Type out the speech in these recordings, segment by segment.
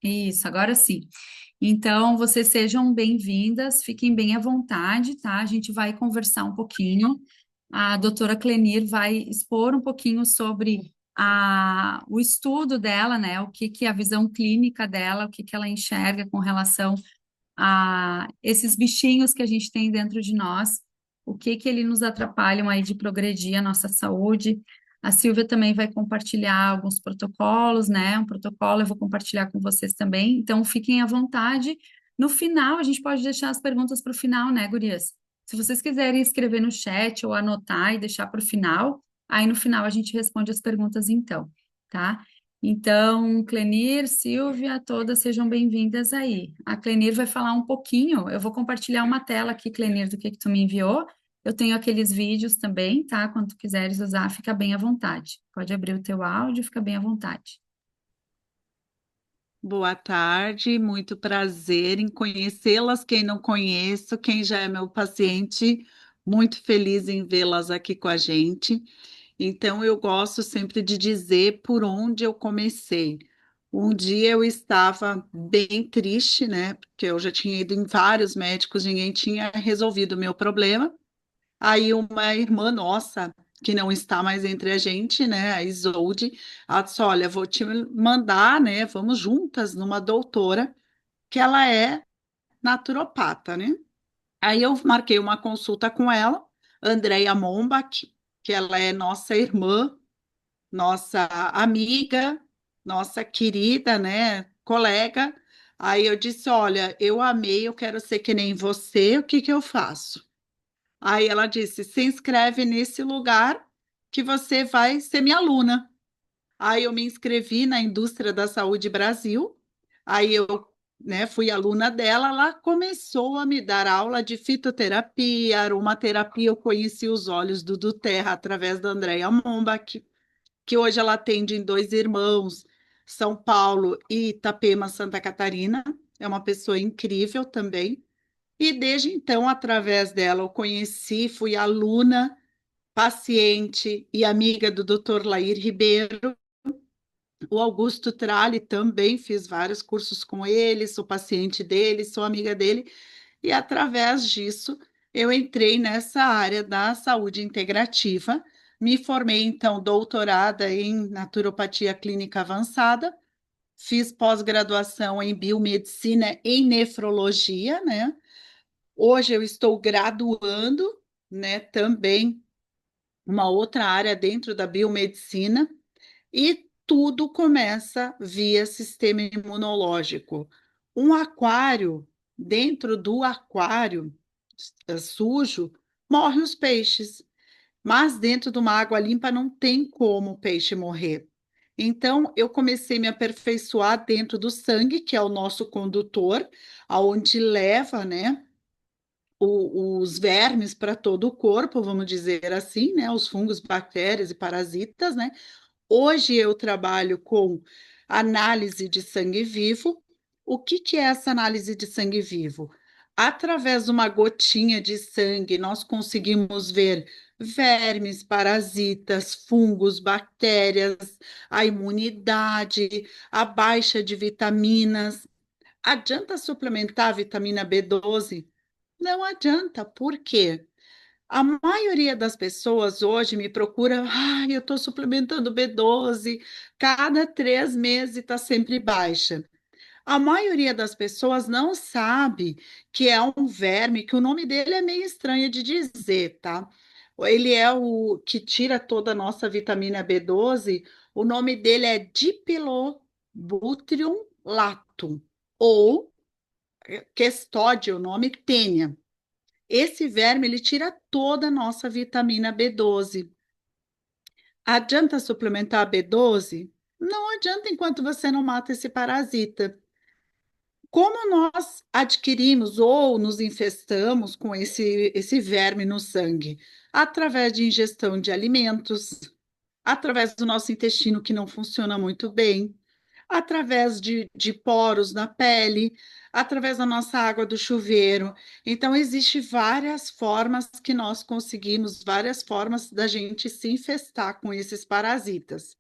Isso, agora sim. Então, vocês sejam bem-vindas, fiquem bem à vontade, tá? A gente vai conversar um pouquinho. A doutora Clenir vai expor um pouquinho sobre o estudo dela, né? O que que é a visão clínica dela, o que que ela enxerga com relação a esses bichinhos que a gente tem dentro de nós, o que que eles nos atrapalham aí de progredir a nossa saúde. A Silvia também vai compartilhar alguns protocolos, né? Um protocolo eu vou compartilhar com vocês também, então fiquem à vontade. No final, a gente pode deixar as perguntas para o final, né, gurias? Se vocês quiserem escrever no chat ou anotar e deixar para o final, aí no final a gente responde as perguntas então, tá? Então, Clenir, Silvia, todas sejam bem-vindas aí. A Clenir vai falar um pouquinho, eu vou compartilhar uma tela aqui, Clenir, do que tu me enviou. Eu tenho aqueles vídeos também, tá? Quando tu quiseres usar, fica bem à vontade. Pode abrir o teu áudio, fica bem à vontade. Boa tarde, muito prazer em conhecê-las. Quem não conheço, quem já é meu paciente, muito feliz em vê-las aqui com a gente. Então, eu gosto sempre de dizer por onde eu comecei. Um dia eu estava bem triste, né? Porque eu já tinha ido em vários médicos, ninguém tinha resolvido o meu problema. Aí uma irmã nossa, que não está mais entre a gente, né, a Isolde, ela disse, olha, vou te mandar, né, vamos juntas numa doutora, que ela é naturopata, né? Aí eu marquei uma consulta com ela, Andréia Mombach, que ela é nossa irmã, nossa amiga, nossa querida, né, colega. Aí eu disse, olha, eu amei, eu quero ser que nem você, o que que eu faço? Aí ela disse: se inscreve nesse lugar que você vai ser minha aluna. Aí eu me inscrevi na Indústria da Saúde Brasil. Aí eu, né, fui aluna dela. Ela começou a me dar aula de fitoterapia, aromaterapia. Eu conheci os olhos do Terra através da Andrea Mombach, que hoje ela atende em dois irmãos, São Paulo e Itapema, Santa Catarina. É uma pessoa incrível também. E desde então, através dela, eu conheci, fui aluna, paciente e amiga do Dr. Lair Ribeiro, o Augusto Trali também fiz vários cursos com ele, sou paciente dele, sou amiga dele, e através disso eu entrei nessa área da saúde integrativa, me formei então doutorada em naturopatia clínica avançada, fiz pós-graduação em biomedicina e nefrologia, né? Hoje eu estou graduando, né, também uma outra área dentro da biomedicina e tudo começa via sistema imunológico. Um aquário, dentro do aquário sujo, morrem os peixes, mas dentro de uma água limpa não tem como o peixe morrer. Então, eu comecei a me aperfeiçoar dentro do sangue, que é o nosso condutor, aonde leva, né, os vermes para todo o corpo, vamos dizer assim, né? Os fungos, bactérias e parasitas, né? Hoje eu trabalho com análise de sangue vivo. O que que é essa análise de sangue vivo? Através de uma gotinha de sangue, nós conseguimos ver vermes, parasitas, fungos, bactérias, a imunidade, a baixa de vitaminas. Adianta suplementar a vitamina B12? Não adianta, por quê? A maioria das pessoas hoje me procura, eu estou suplementando B12, cada 3 meses está sempre baixa. A maioria das pessoas não sabe que é um verme, que o nome dele é meio estranho de dizer, tá? Ele é o que tira toda a nossa vitamina B12, o nome dele é Dipilobutyrum latum, ou Questódia, o nome tênia. Esse verme ele tira toda a nossa vitamina B12. Adianta suplementar a B12? Não adianta enquanto você não mata esse parasita. Como nós adquirimos ou nos infestamos com esse verme no sangue? Através de ingestão de alimentos, através do nosso intestino que não funciona muito bem, através de poros na pele, através da nossa água do chuveiro. Então, existe várias formas que nós conseguimos, várias formas da gente se infestar com esses parasitas.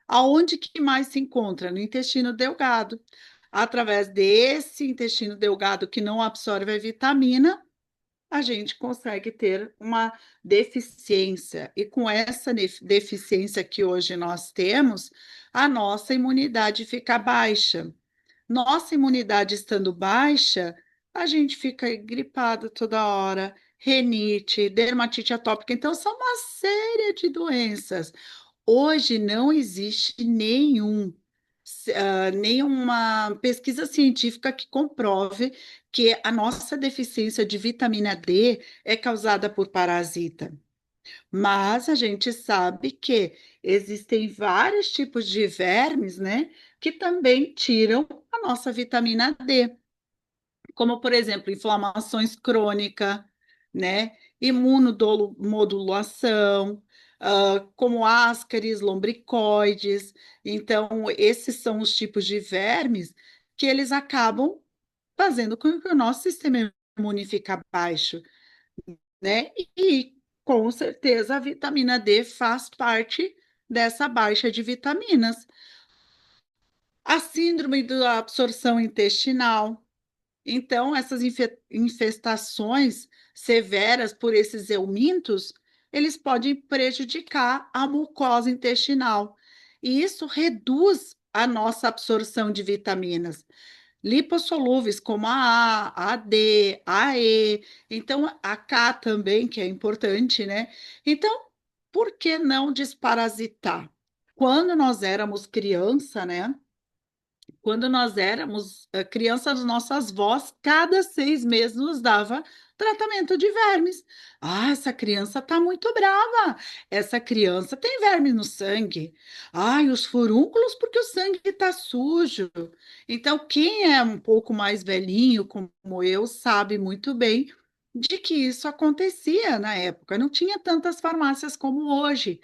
Aonde que mais se encontra? No intestino delgado. através desse intestino delgado que não absorve a vitamina, a gente consegue ter uma deficiência. E com essa deficiência que hoje nós temos, a nossa imunidade fica baixa. Nossa imunidade estando baixa, a gente fica gripado toda hora, renite, dermatite atópica. Então, são uma série de doenças. Hoje não existe nenhuma pesquisa científica que comprove que a nossa deficiência de vitamina D é causada por parasita. Mas a gente sabe que existem vários tipos de vermes, né, que também tiram a nossa vitamina D, como, por exemplo, inflamações crônicas, né, imunomodulação, como ascaris, lombricoides. Então, esses são os tipos de vermes que eles acabam fazendo com que o nosso sistema imune fique baixo, né? E com certeza a vitamina D faz parte dessa baixa de vitaminas. A síndrome da absorção intestinal. Então, essas infestações severas por esses eumintos, eles podem prejudicar a mucosa intestinal. E isso reduz a nossa absorção de vitaminas lipossolúveis, como a A, a D, a E, então a K também, que é importante, né? Então, por que não desparasitar? Quando nós éramos criança, né? Quando nós éramos crianças, nossas avós, cada 6 meses nos dava tratamento de vermes. Ah, essa criança está muito brava. Essa criança tem verme no sangue. Ai, os furúnculos, porque o sangue está sujo. Então, quem é um pouco mais velhinho, como eu, sabe muito bem de que isso acontecia na época. Não tinha tantas farmácias como hoje.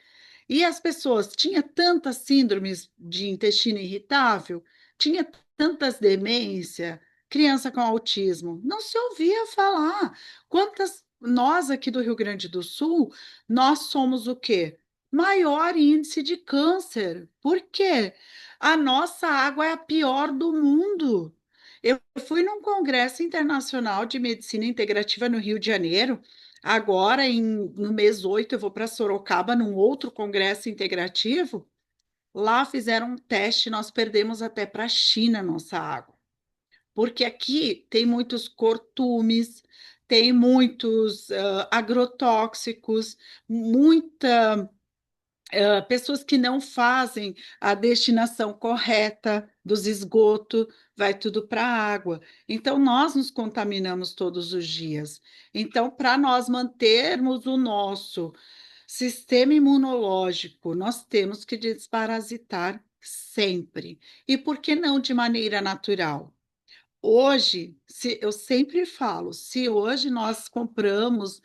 E as pessoas tinham tantas síndromes de intestino irritável, tinha tantas demência, criança com autismo, não se ouvia falar. Quantas nós aqui do Rio Grande do Sul, nós somos o quê? Maior índice de câncer. Por quê? A nossa água é a pior do mundo. Eu fui num congresso internacional de medicina integrativa no Rio de Janeiro. Agora, no mês 8, eu vou para Sorocaba, num outro congresso integrativo. Lá fizeram um teste, nós perdemos até para a China nossa água, porque aqui tem muitos cortumes, tem muitos agrotóxicos, muita pessoas que não fazem a destinação correta dos esgotos, vai tudo para a água. Então, nós nos contaminamos todos os dias. Então, para nós mantermos o nosso sistema imunológico, nós temos que desparasitar sempre. E por que não de maneira natural? Hoje, eu sempre falo, se hoje nós compramos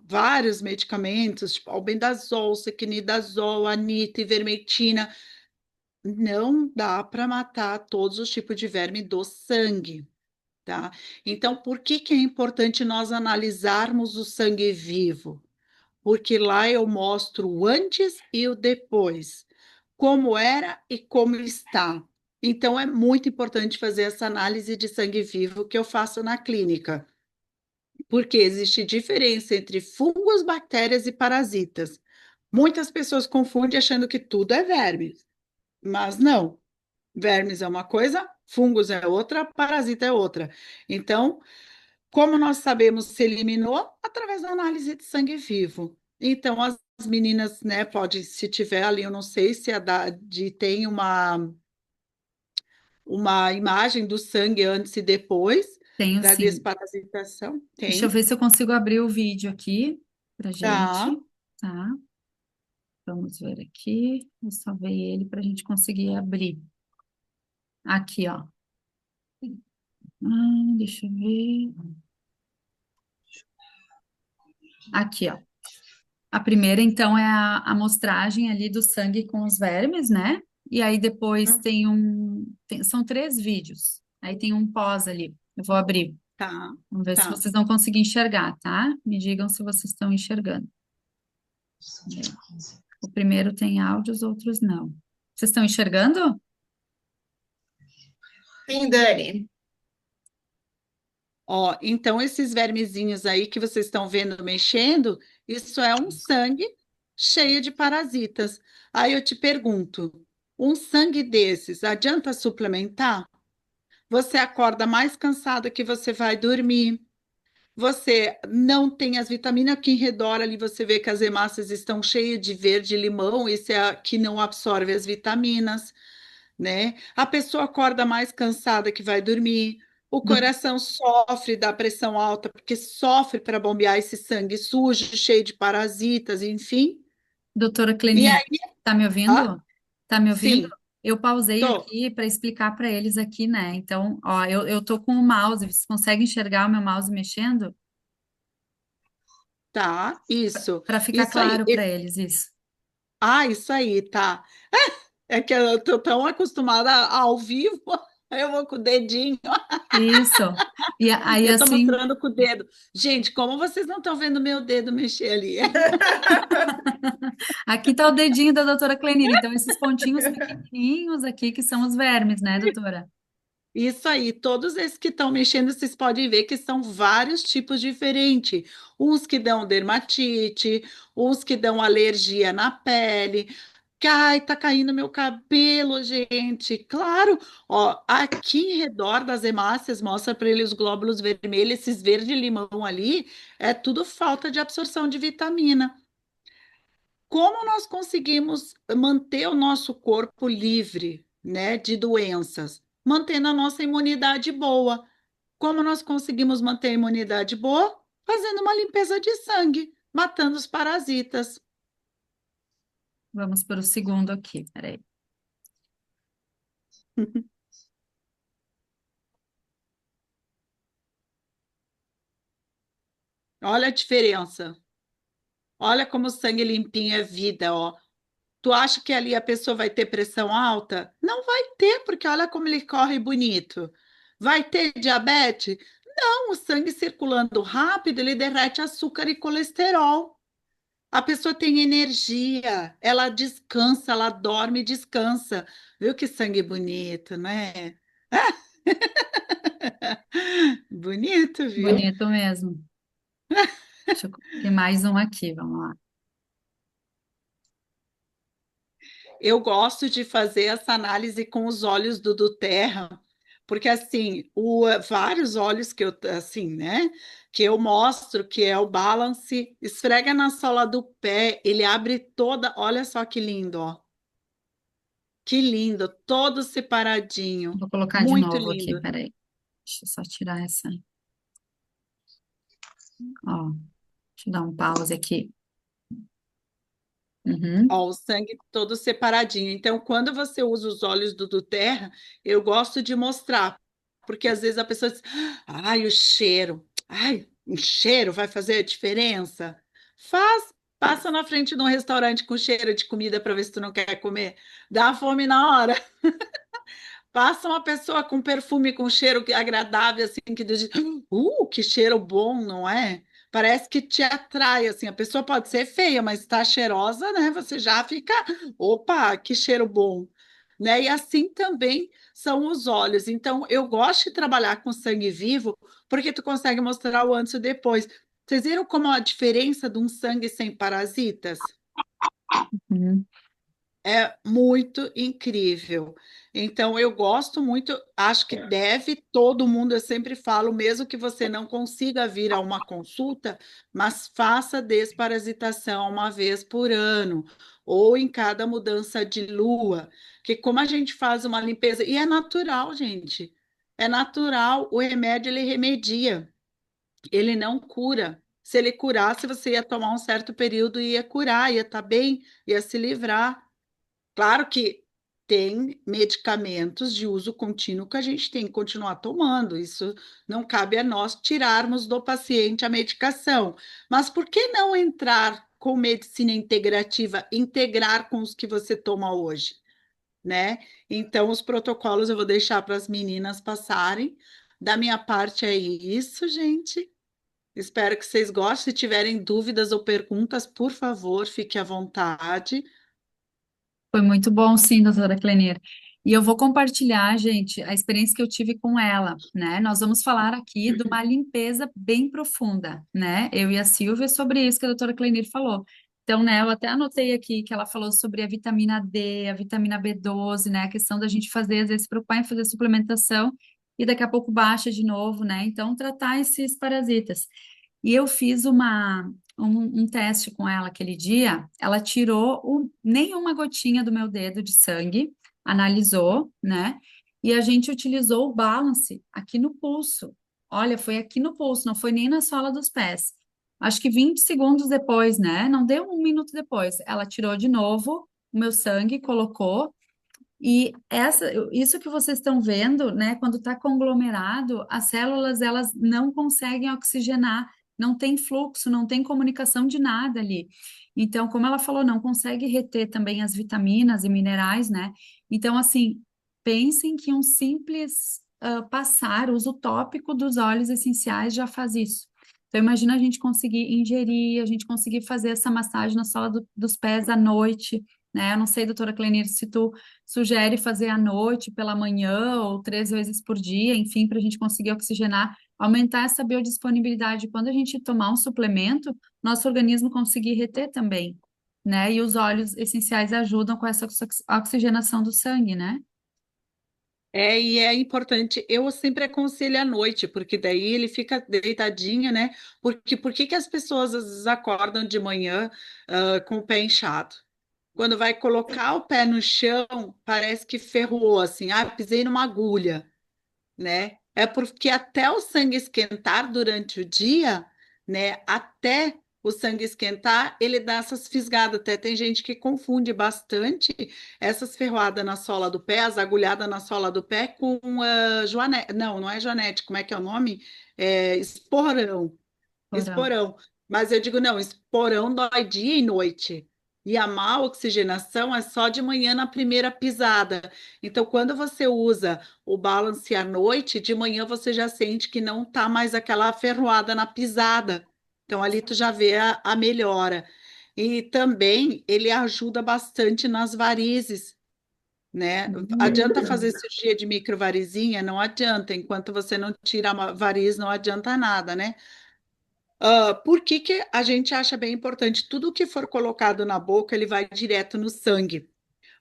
vários medicamentos, tipo albendazol, sequinidazol, anita, ivermectina, não dá para matar todos os tipos de verme do sangue, tá? Então, por que que é importante nós analisarmos o sangue vivo? Porque lá eu mostro o antes e o depois, como era e como está. Então, é muito importante fazer essa análise de sangue vivo que eu faço na clínica, porque existe diferença entre fungos, bactérias e parasitas. Muitas pessoas confundem achando que tudo é vermes, mas não. Vermes é uma coisa, fungos é outra, parasita é outra. Então, como nós sabemos se eliminou? Através da análise de sangue vivo. Então, as meninas, né, pode, se tiver ali, eu não sei se a Dade tem uma imagem do sangue antes e depois Tenho da sim. desparasitação. Deixa eu Tem, ver se eu consigo abrir o vídeo aqui pra tá, gente, tá? Vamos ver aqui. Eu salvei ele para a gente conseguir abrir. Aqui, ó. Deixa eu ver. Aqui, ó. A primeira, então, é a amostragem ali do sangue com os vermes, né? E aí depois hum, tem são 3 vídeos. Aí tem um pós ali. Eu vou abrir. tá, Vamos ver se tá. vocês vão conseguir enxergar, tá? Me digam se vocês estão enxergando. O primeiro tem áudio, os outros não. Vocês estão enxergando? Sim, Dani. Ó, então esses vermezinhos aí que vocês estão vendo mexendo, isso é um sangue cheio de parasitas. Aí eu te pergunto, um sangue desses adianta suplementar? Você acorda mais cansada que você vai dormir. Você não tem as vitaminas aqui em redor ali, você vê que as hemácias estão cheias de verde e limão, isso é a que não absorve as vitaminas, né? A pessoa acorda mais cansada que vai dormir, o Do- coração sofre da pressão alta, porque sofre para bombear esse sangue sujo, cheio de parasitas, enfim. Doutora E Clenir, aí, tá me ah, ouvindo? Tá me ouvindo? sim, Eu pausei tô, aqui para explicar para eles aqui, né? Então, ó, eu tô com o mouse, vocês conseguem enxergar o meu mouse mexendo? tá, Para ficar isso aí. claro para eles isso. Isso aí, tá. É que eu tô tão acostumada ao vivo, eu vou com o dedinho. Isso. E aí, Eu tô assim, mostrando com o dedo. Gente, como vocês não estão vendo meu dedo mexer ali? aqui tá o dedinho da doutora Clenir. Então, esses pontinhos pequenininhos aqui que são os vermes, né, doutora? Isso aí, todos esses que estão mexendo, vocês podem ver que são vários tipos diferentes. Uns que dão dermatite, uns que dão alergia na pele. Ai, tá caindo meu cabelo, gente. Claro, ó, aqui em redor das hemácias, mostra para ele os glóbulos vermelhos, esses verde-limão ali, é tudo falta de absorção de vitamina. Como nós conseguimos manter o nosso corpo livre, né, de doenças? Mantendo a nossa imunidade boa. Como nós conseguimos manter a imunidade boa? Fazendo uma limpeza de sangue, matando os parasitas. Vamos para o segundo aqui, peraí. Olha a diferença. Olha como o sangue limpinho é vida, ó. Tu acha que ali a pessoa vai ter pressão alta? Não vai ter, porque olha como ele corre bonito. Vai ter diabetes? Não, o sangue circulando rápido, ele derrete açúcar e colesterol. A pessoa tem energia, ela descansa, ela dorme e descansa. Viu que sangue bonito, né? Bonito, viu? Bonito mesmo. Tem mais um aqui, vamos lá. Eu gosto de fazer essa análise com os olhos do Terra, porque assim, vários olhos que eu assim, né, que eu mostro que é o balance, esfrega na sola do pé, ele abre toda, olha só que lindo, ó. Que lindo, todo separadinho. Vou colocar de Muito novo aqui, lindo. peraí. Deixa eu só tirar essa. Ó, deixa eu dar um pause aqui. Uhum. Ó, o sangue todo separadinho. Então, quando você usa os óleos do Terra, eu gosto de mostrar, porque às vezes a pessoa diz: ai, o cheiro, ai, o cheiro vai fazer a diferença? Faz. Passa na frente de um restaurante com cheiro de comida para ver se tu não quer comer. Dá fome na hora. Passa uma pessoa com perfume, com cheiro agradável, assim, que diz, que cheiro bom, não é? Parece que te atrai, assim, a pessoa pode ser feia, mas está cheirosa, né? Você já fica, opa, que cheiro bom, né? E assim também são os olhos. Então, eu gosto de trabalhar com sangue vivo, porque tu consegue mostrar o antes e o depois. Vocês viram como a diferença de um sangue sem parasitas? Uhum. É muito incrível. Então, eu gosto muito, acho que deve todo mundo, eu sempre falo, mesmo que você não consiga vir a uma consulta, mas faça desparasitação uma vez por ano, ou em cada mudança de lua, que como a gente faz uma limpeza, e é natural, gente, é natural, o remédio ele remedia, ele não cura. Se ele curasse, você ia tomar um certo período e ia curar, ia estar bem, ia se livrar. Claro que tem medicamentos de uso contínuo que a gente tem que continuar tomando. Isso não cabe a nós tirarmos do paciente a medicação. Mas por que não entrar com medicina integrativa, integrar com os que você toma hoje, né? Então, os protocolos eu vou deixar para as meninas passarem. Da minha parte é isso, gente. Espero que vocês gostem. Se tiverem dúvidas ou perguntas, por favor, fique à vontade. Foi muito bom, sim, doutora Clenir. E eu vou compartilhar, gente, a experiência que eu tive com ela, né? Nós vamos falar aqui de uma limpeza bem profunda, né? Eu e a Silvia sobre isso que a doutora Clenir falou. Então, né, eu até anotei aqui que ela falou sobre a vitamina D, a vitamina B12, né? A questão da gente fazer, às vezes, se preocupar em fazer suplementação e daqui a pouco baixa de novo, né? Então, tratar esses parasitas. E eu fiz um teste com ela aquele dia, ela tirou nenhuma gotinha do meu dedo de sangue, analisou, né? E a gente utilizou o balance aqui no pulso. Olha, foi aqui no pulso, não foi nem na sola dos pés. Acho que 20 segundos depois, né? Não deu um minuto depois. Ela tirou de novo o meu sangue, colocou. E isso que vocês estão vendo, né, quando está conglomerado, as células elas não conseguem oxigenar, não tem fluxo, não tem comunicação de nada ali. Então, como ela falou, não consegue reter também as vitaminas e minerais, né? Então, assim, pensem que um simples passar, uso tópico dos óleos essenciais já faz isso. Então, imagina a gente conseguir ingerir, a gente conseguir fazer essa massagem na sola dos pés à noite, né? Eu não sei, doutora Clenir, se tu sugere fazer à noite, pela manhã ou 3 vezes por dia, enfim, para a gente conseguir oxigenar, aumentar essa biodisponibilidade. Quando a gente tomar um suplemento, nosso organismo conseguir reter também, né? E os óleos essenciais ajudam com essa oxigenação do sangue, né? E é importante, eu sempre aconselho à noite, porque daí ele fica deitadinho, né? Porque por que que as pessoas às vezes acordam de manhã, com o pé inchado? Quando vai colocar o pé no chão, parece que ferrou, assim, pisei numa agulha, né? É porque até o sangue esquentar durante o dia, né? Até o sangue esquentar, ele dá essas fisgadas. Até tem gente que confunde bastante essas ferroadas na sola do pé, as agulhadas na sola do pé com joanete. Não, não é joanete, como é que é o nome? É esporão. Porão. Esporão. Mas eu digo, não, esporão dói dia e noite. E a má oxigenação é só de manhã na primeira pisada. Então, quando você usa o balance à noite, de manhã você já sente que não tá mais aquela ferroada na pisada. Então, ali tu já vê a melhora. E também ele ajuda bastante nas varizes, né? Adianta fazer cirurgia de microvarizinha? Não adianta. Enquanto você não tira a variz, não adianta nada, né? Por que que a gente acha bem importante? Tudo que for colocado na boca, ele vai direto no sangue.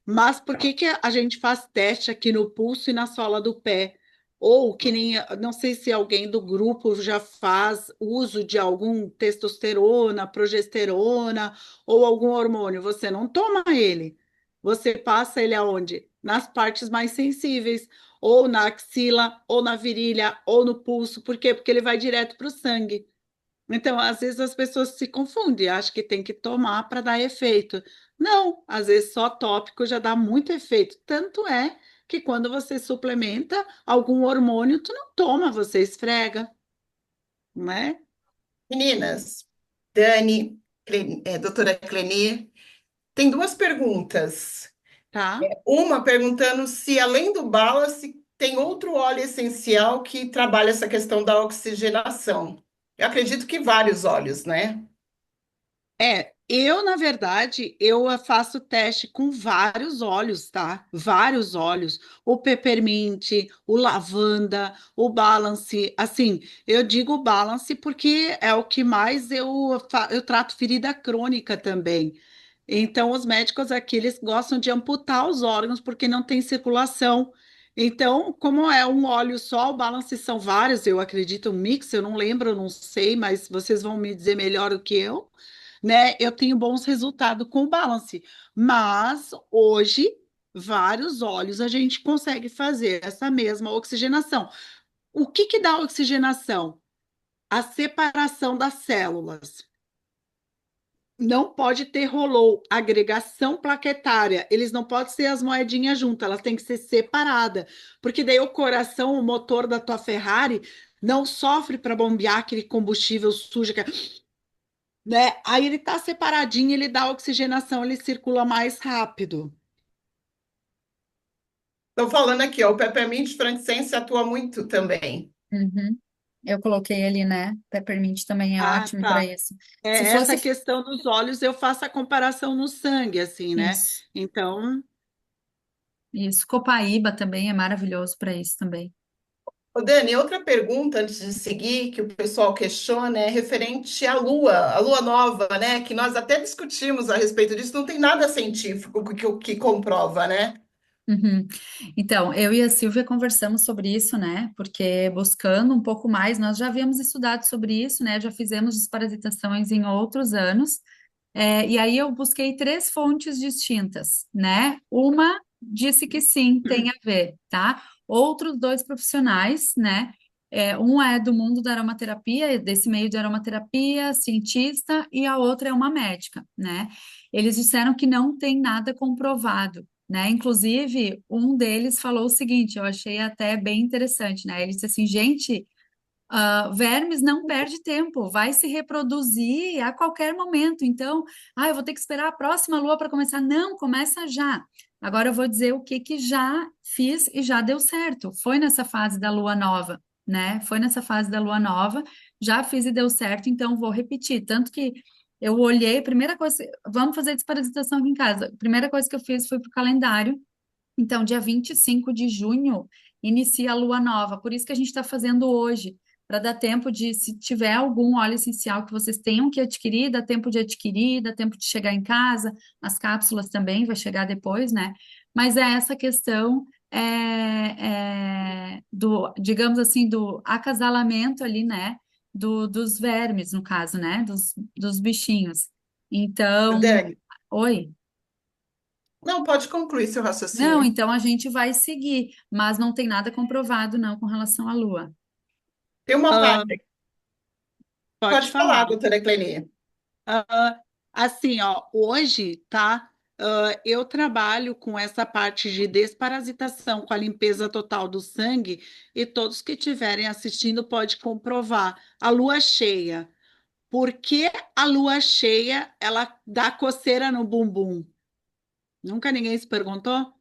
Mas por que que a gente faz teste aqui no pulso e na sola do pé? Ou que nem, não sei se alguém do grupo já faz uso de algum testosterona, progesterona ou algum hormônio. Você não toma ele. Você passa ele aonde? Nas partes mais sensíveis, ou na axila, ou na virilha, ou no pulso. Por quê? Porque ele vai direto para o sangue. Então, às vezes as pessoas se confundem, acham que tem que tomar para dar efeito. Não, às vezes só tópico já dá muito efeito. Tanto é que quando você suplementa algum hormônio, tu não toma, você esfrega, né? Meninas, Dani, doutora Clenir, tem duas perguntas. Tá? Uma perguntando se, além do Balance, tem outro óleo essencial que trabalha essa questão da oxigenação. Eu acredito que vários óleos, né? Na verdade, eu faço teste com vários óleos, tá? Vários óleos. O peppermint, o lavanda, o balance. Assim, eu digo balance porque é o que mais eu trato ferida crônica também. Então, os médicos aqui, eles gostam de amputar os órgãos porque não tem circulação. Então, como é um óleo só, o balance são vários, eu acredito, um mix, eu não lembro, eu não sei, mas vocês vão me dizer melhor do que eu, né? Eu tenho bons resultados com o balance. Mas hoje, vários óleos a gente consegue fazer essa mesma oxigenação. O que que dá oxigenação? A separação das células. Não pode ter rolou, agregação plaquetária. Eles não podem ser as moedinhas juntas, elas têm que ser separadas. Porque daí o coração, o motor da tua Ferrari, não sofre para bombear aquele combustível sujo, né? Aí ele tá separadinho, ele dá oxigenação, ele circula mais rápido. Estou falando aqui, ó, o Peppermint Frankincense atua muito também. Uhum. Eu coloquei ali, né? Peppermint também é Ah, ótimo para tá. isso. Se Essa fosse questão dos olhos, eu faço a comparação no sangue, assim, né? isso. Então, Isso. Copaíba também é maravilhoso para isso também. Ô, Dani, outra pergunta antes de seguir, que o pessoal questiona, é referente à lua nova, né? Que nós até discutimos a respeito disso, não tem nada científico que comprova, né? Uhum. Então, eu e a Silvia conversamos sobre isso, né? Porque buscando um pouco mais, nós já havíamos estudado sobre isso, né? Já fizemos desparasitações em outros anos. E aí eu busquei três fontes distintas, né? Uma disse que sim, tem a ver, tá? Outros dois profissionais, né? Um é do mundo da aromaterapia, desse meio de aromaterapia, cientista, e a outra é uma médica, né? Eles disseram que não tem nada comprovado, né? Inclusive, um deles falou o seguinte, eu achei até bem interessante, né? Ele disse assim, gente, vermes não perde tempo, vai se reproduzir a qualquer momento. Então, eu vou ter que esperar a próxima lua para começar. Não, começa já. Agora eu vou dizer o que que já fiz e já deu certo. Foi nessa fase da lua nova, né? Foi nessa fase da lua nova, já fiz e deu certo, então vou repetir. Tanto que eu olhei, primeira coisa, vamos fazer desparasitação aqui em casa. Primeira coisa que eu fiz foi para o calendário. Então, dia 25 de junho, inicia a lua nova. Por isso que a gente está fazendo hoje, para dar tempo de, se tiver algum óleo essencial que vocês tenham que adquirir, dá tempo de adquirir, dá tempo de chegar em casa. As cápsulas também vai chegar depois, né? Mas é essa questão do, digamos assim, do acasalamento ali, né? Dos vermes, no caso, né? Dos bichinhos. Então, Dani, oi. não, pode concluir seu Não, raciocínio. então a gente vai seguir, mas não tem nada comprovado não com relação à Lua. Tem uma Ah, parte. pode Pode falar, falar. doutora Cleni. Ah, assim, ó, hoje, tá? Eu trabalho com essa parte de desparasitação, com a limpeza total do sangue, e todos que estiverem assistindo pode comprovar. A lua cheia. Por que a lua cheia ela dá coceira no bumbum? Nunca ninguém se perguntou?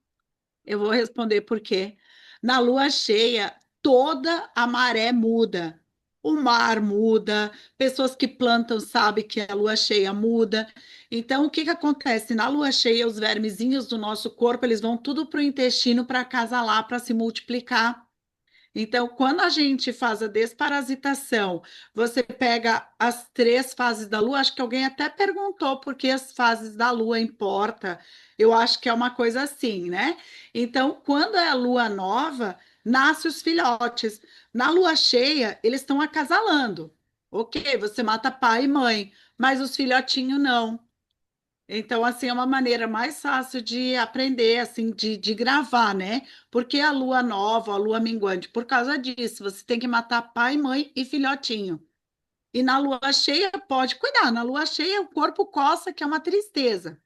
Eu vou responder por quê. Na lua cheia, toda a maré muda. O mar muda, pessoas que plantam sabem que a lua cheia muda. Então, o que que acontece? Na lua cheia, os vermezinhos do nosso corpo, eles vão tudo para o intestino para acasalar, para se multiplicar. Então, quando a gente faz a desparasitação, você pega as três fases da lua. Acho que alguém até perguntou por que as fases da lua importa. Eu acho que é uma coisa assim, né? Então, quando é a lua nova, nasce os filhotes. Na lua cheia, eles estão acasalando. Ok, você mata pai e mãe, mas os filhotinhos não. Então, assim, é uma maneira mais fácil de aprender, assim, de gravar, né? Porque a lua nova, a lua minguante, por causa disso, você tem que matar pai, mãe e filhotinho. E na lua cheia, pode cuidar, na lua cheia o corpo coça, que é uma tristeza.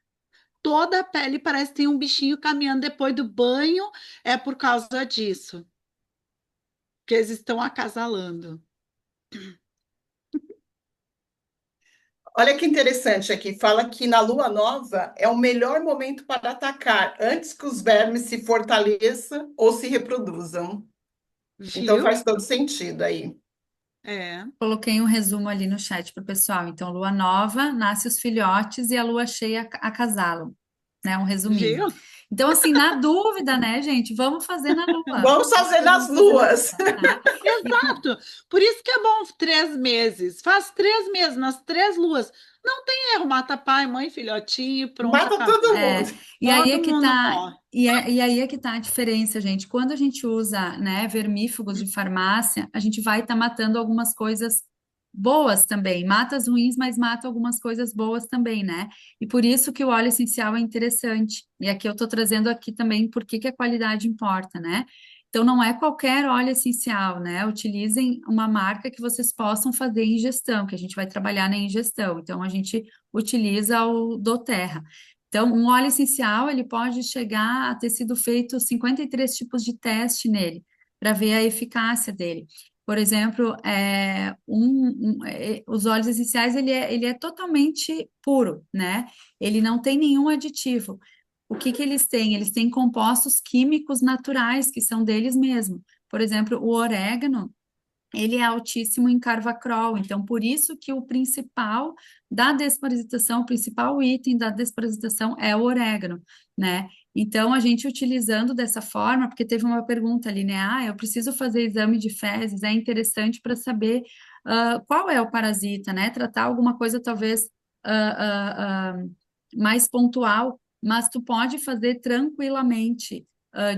Toda a pele parece que tem um bichinho caminhando depois do banho, é por causa disso, que eles estão acasalando. Olha que interessante aqui. Fala que na lua nova é o melhor momento para atacar, antes que os vermes se fortaleçam ou se reproduzam. Então Viu? faz todo sentido aí. É, Coloquei um resumo ali no chat para o pessoal. Então, lua nova, nasce os filhotes e a lua cheia acasalam, né? Um resuminho. viu? Então, assim, na dúvida, né, gente, vamos fazer na lua. Vamos Por isso fazer que nas vamos fazer na luas. lua, tá? E Exato. Por isso que é bom 3 meses. Faz 3 meses, nas 3 luas. Não tem erro, mata pai, mãe, filhotinho, pronto, Mata todo acabou. mundo. E aí é Todo que mundo tá, morre. e aí é que tá a diferença, gente. Quando a gente usa, né, vermífugos de farmácia, a gente vai estar matando algumas coisas boas também. Mata as ruins, mas mata algumas coisas boas também, né? E por isso que o óleo essencial é interessante. E aqui eu tô trazendo aqui também por que que a qualidade importa, né? Então não é qualquer óleo essencial, né? Utilizem uma marca que vocês possam fazer ingestão, que a gente vai trabalhar na ingestão. Então a gente utiliza o doTERRA. Então, um óleo essencial, ele pode chegar a ter sido feito 53 tipos de teste nele, para ver a eficácia dele. Por exemplo, os óleos essenciais, ele é totalmente puro, né? Ele não tem nenhum aditivo. O que que eles têm? Eles têm compostos químicos naturais, que são deles mesmos. Por exemplo, o orégano, ele é altíssimo em carvacrol, então por isso que o principal da desparasitação, o principal item da desparasitação é o orégano, né? Então, a gente utilizando dessa forma, porque teve uma pergunta ali, né? Ah, eu preciso fazer exame de fezes, é interessante para saber qual é o parasita, né? Tratar alguma coisa talvez mais pontual, mas tu pode fazer tranquilamente.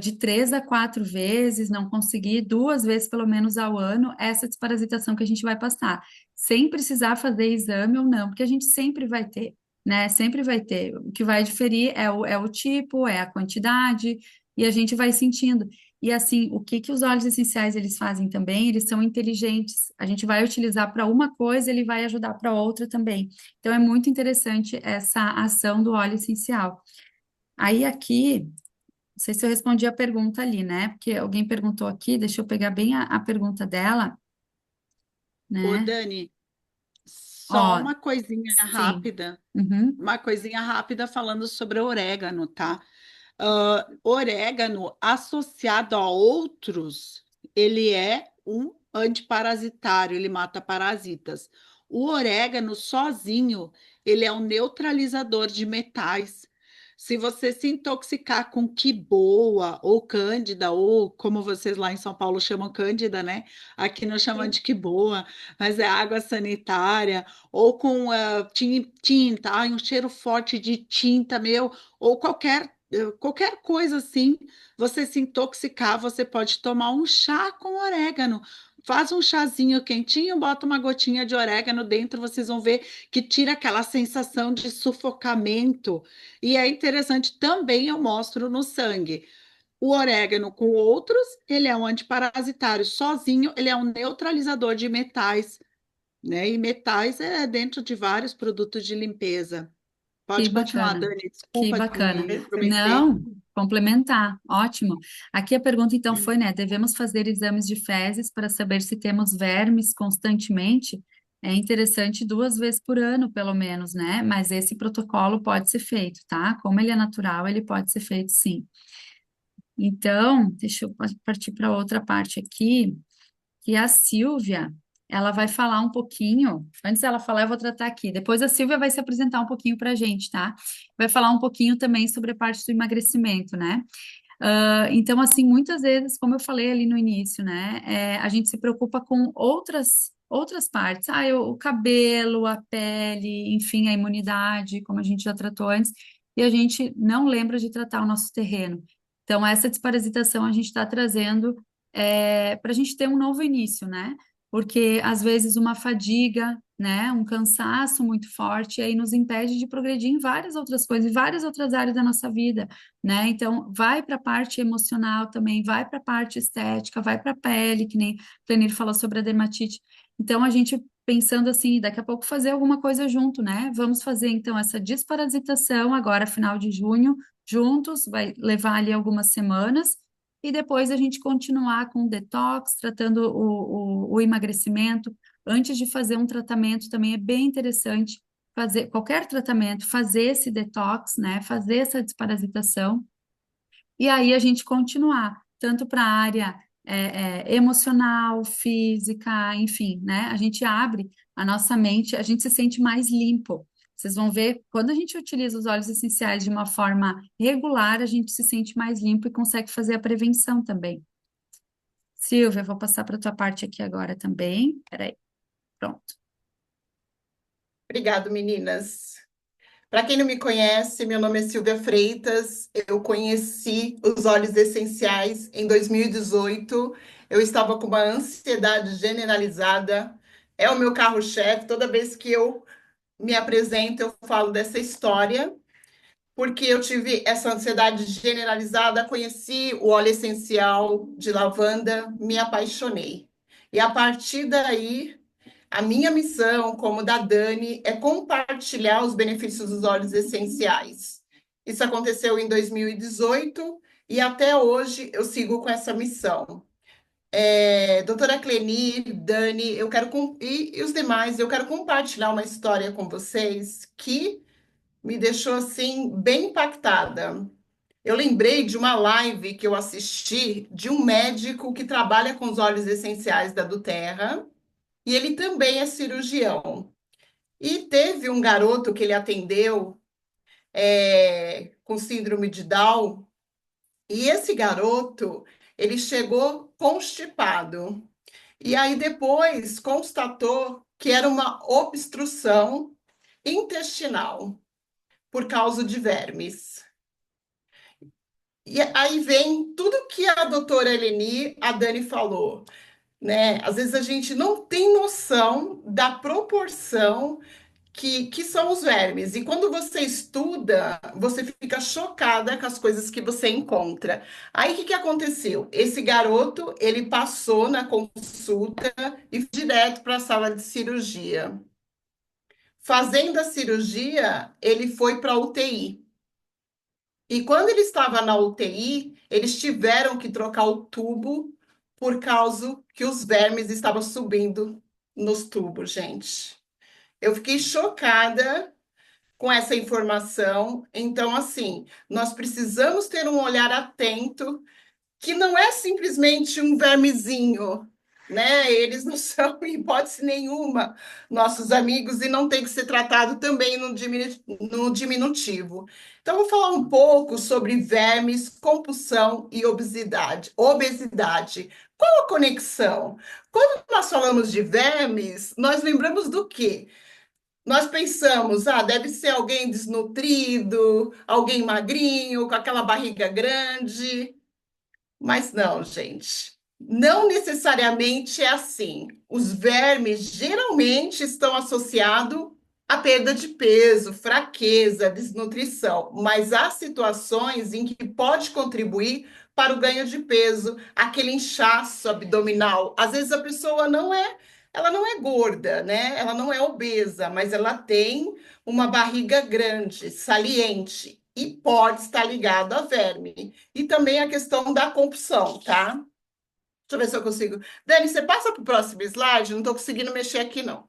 De 3 a 4 vezes, não conseguir 2 vezes pelo menos ao ano, essa desparasitação que a gente vai passar, sem precisar fazer exame ou não, porque a gente sempre vai ter, né? Sempre vai ter. O que vai diferir é o tipo, é a quantidade, e a gente vai sentindo. E assim, o que que os óleos essenciais eles fazem também? Eles são inteligentes. A gente vai utilizar para uma coisa, ele vai ajudar para outra também. Então é muito interessante essa ação do óleo essencial. Aí aqui, não sei se eu respondi a pergunta ali, né? Porque alguém perguntou aqui, deixa eu pegar bem a pergunta dela, Ô, né? Dani, só Ó, sim. Uhum. uma coisinha rápida falando sobre o orégano, tá? Orégano associado a outros, ele é um antiparasitário, ele mata parasitas. O orégano sozinho, ele é um neutralizador de metais. Se você se intoxicar com quiboa ou cândida, ou como vocês lá em São Paulo chamam cândida, né? Aqui nós chamamos de quiboa, mas é água sanitária, ou com tinta, ai, um cheiro forte de tinta, meu, ou qualquer coisa assim, você se intoxicar, você pode tomar um chá com orégano. Faz um chazinho quentinho, bota uma gotinha de orégano dentro, vocês vão ver que tira aquela sensação de sufocamento. E é interessante também, eu mostro no sangue. O orégano com outros, ele é um antiparasitário. Sozinho, ele é um neutralizador de metais, né? E metais é dentro de vários produtos de limpeza. Que Pode continuar, bacana, Dani. que Desculpa que eu bacana. me Perfeito. intrometi. Não, complementar, ótimo. Aqui a pergunta então foi, né? Devemos fazer exames de fezes para saber se temos vermes constantemente? É interessante 2 vezes por ano, pelo menos, né? Mas esse protocolo pode ser feito, tá? Como ele é natural, ele pode ser feito sim. Então, deixa eu partir para outra parte aqui que a Silvia, ela vai falar um pouquinho. Antes dela falar, eu vou tratar aqui. Depois a Silvia vai se apresentar um pouquinho para a gente, tá? Vai falar um pouquinho também sobre a parte do emagrecimento, né? Então, assim, muitas vezes, como eu falei ali no início, né, a gente se preocupa com outras partes, o cabelo, a pele, enfim, a imunidade, como a gente já tratou antes, e a gente não lembra de tratar o nosso terreno. Então, essa desparasitação a gente está trazendo para a gente ter um novo início, né? Porque às vezes uma fadiga, né, um cansaço muito forte aí nos impede de progredir em várias outras coisas, em várias outras áreas da nossa vida, né? Então, vai para a parte emocional também, vai para a parte estética, vai para a pele, que nem o Planir falou sobre a dermatite. Então, a gente pensando assim, daqui a pouco fazer alguma coisa junto, né? Vamos fazer então essa desparasitação agora, final de junho, juntos, vai levar ali algumas semanas. E depois a gente continuar com o detox, tratando o emagrecimento. Antes de fazer um tratamento, também é bem interessante fazer qualquer tratamento, fazer esse detox, né? Fazer essa desparasitação, e aí a gente continuar, tanto para a área emocional, física, enfim, né? A gente abre a nossa mente, a gente se sente mais limpo. Vocês vão ver, quando a gente utiliza os óleos essenciais de uma forma regular, a gente se sente mais limpo e consegue fazer a prevenção também. Silvia, eu vou passar para a tua parte aqui agora também. Peraí, pronto. Obrigado, meninas. Para quem não me conhece, meu nome é Silvia Freitas. Eu conheci os óleos essenciais em 2018. Eu estava com uma ansiedade generalizada. É o meu carro-chefe. Toda vez que eu me apresento, eu falo dessa história, porque eu tive essa ansiedade generalizada, conheci o óleo essencial de lavanda, me apaixonei. E a partir daí, a minha missão, como da Dani, é compartilhar os benefícios dos óleos essenciais. Isso aconteceu em 2018 e até hoje eu sigo com essa missão. Doutora Clenir, Dani, e os demais, eu quero compartilhar uma história com vocês que me deixou assim bem impactada. Eu lembrei de uma live que eu assisti de um médico que trabalha com os óleos essenciais da Duterra, e ele também é cirurgião. E teve um garoto que ele atendeu com síndrome de Down, E esse garoto, ele chegou constipado. E aí depois constatou que era uma obstrução intestinal por causa de vermes. E aí vem tudo que a doutora Eleni, a Dani falou, né? Às vezes a gente não tem noção da proporção que são os vermes. E quando você estuda, você fica chocada com as coisas que você encontra. Aí o que aconteceu? Esse garoto, ele passou na consulta e foi direto para a sala de cirurgia. Fazendo a cirurgia, ele foi para a UTI. E quando ele estava na UTI, eles tiveram que trocar o tubo por causa que os vermes estavam subindo nos tubos, gente. Eu fiquei chocada com essa informação. Então, assim, nós precisamos ter um olhar atento, que não é simplesmente um vermezinho, né? Eles não são, em hipótese nenhuma, nossos amigos e não tem que ser tratado também no diminutivo. Então, vou falar um pouco sobre vermes, compulsão e obesidade. Obesidade. Qual a conexão? Quando nós falamos de vermes, nós lembramos do quê? Nós pensamos, deve ser alguém desnutrido, alguém magrinho, com aquela barriga grande. Mas não, gente. Não necessariamente é assim. Os vermes geralmente estão associados à perda de peso, fraqueza, desnutrição, mas há situações em que pode contribuir para o ganho de peso, aquele inchaço abdominal. Às vezes a pessoa ela não é gorda, né? Ela não é obesa, mas ela tem uma barriga grande, saliente, e pode estar ligado a verme. E também a questão da compulsão, tá? Deixa eu ver se eu consigo. Dani, você passa para o próximo slide? Não estou conseguindo mexer aqui, não.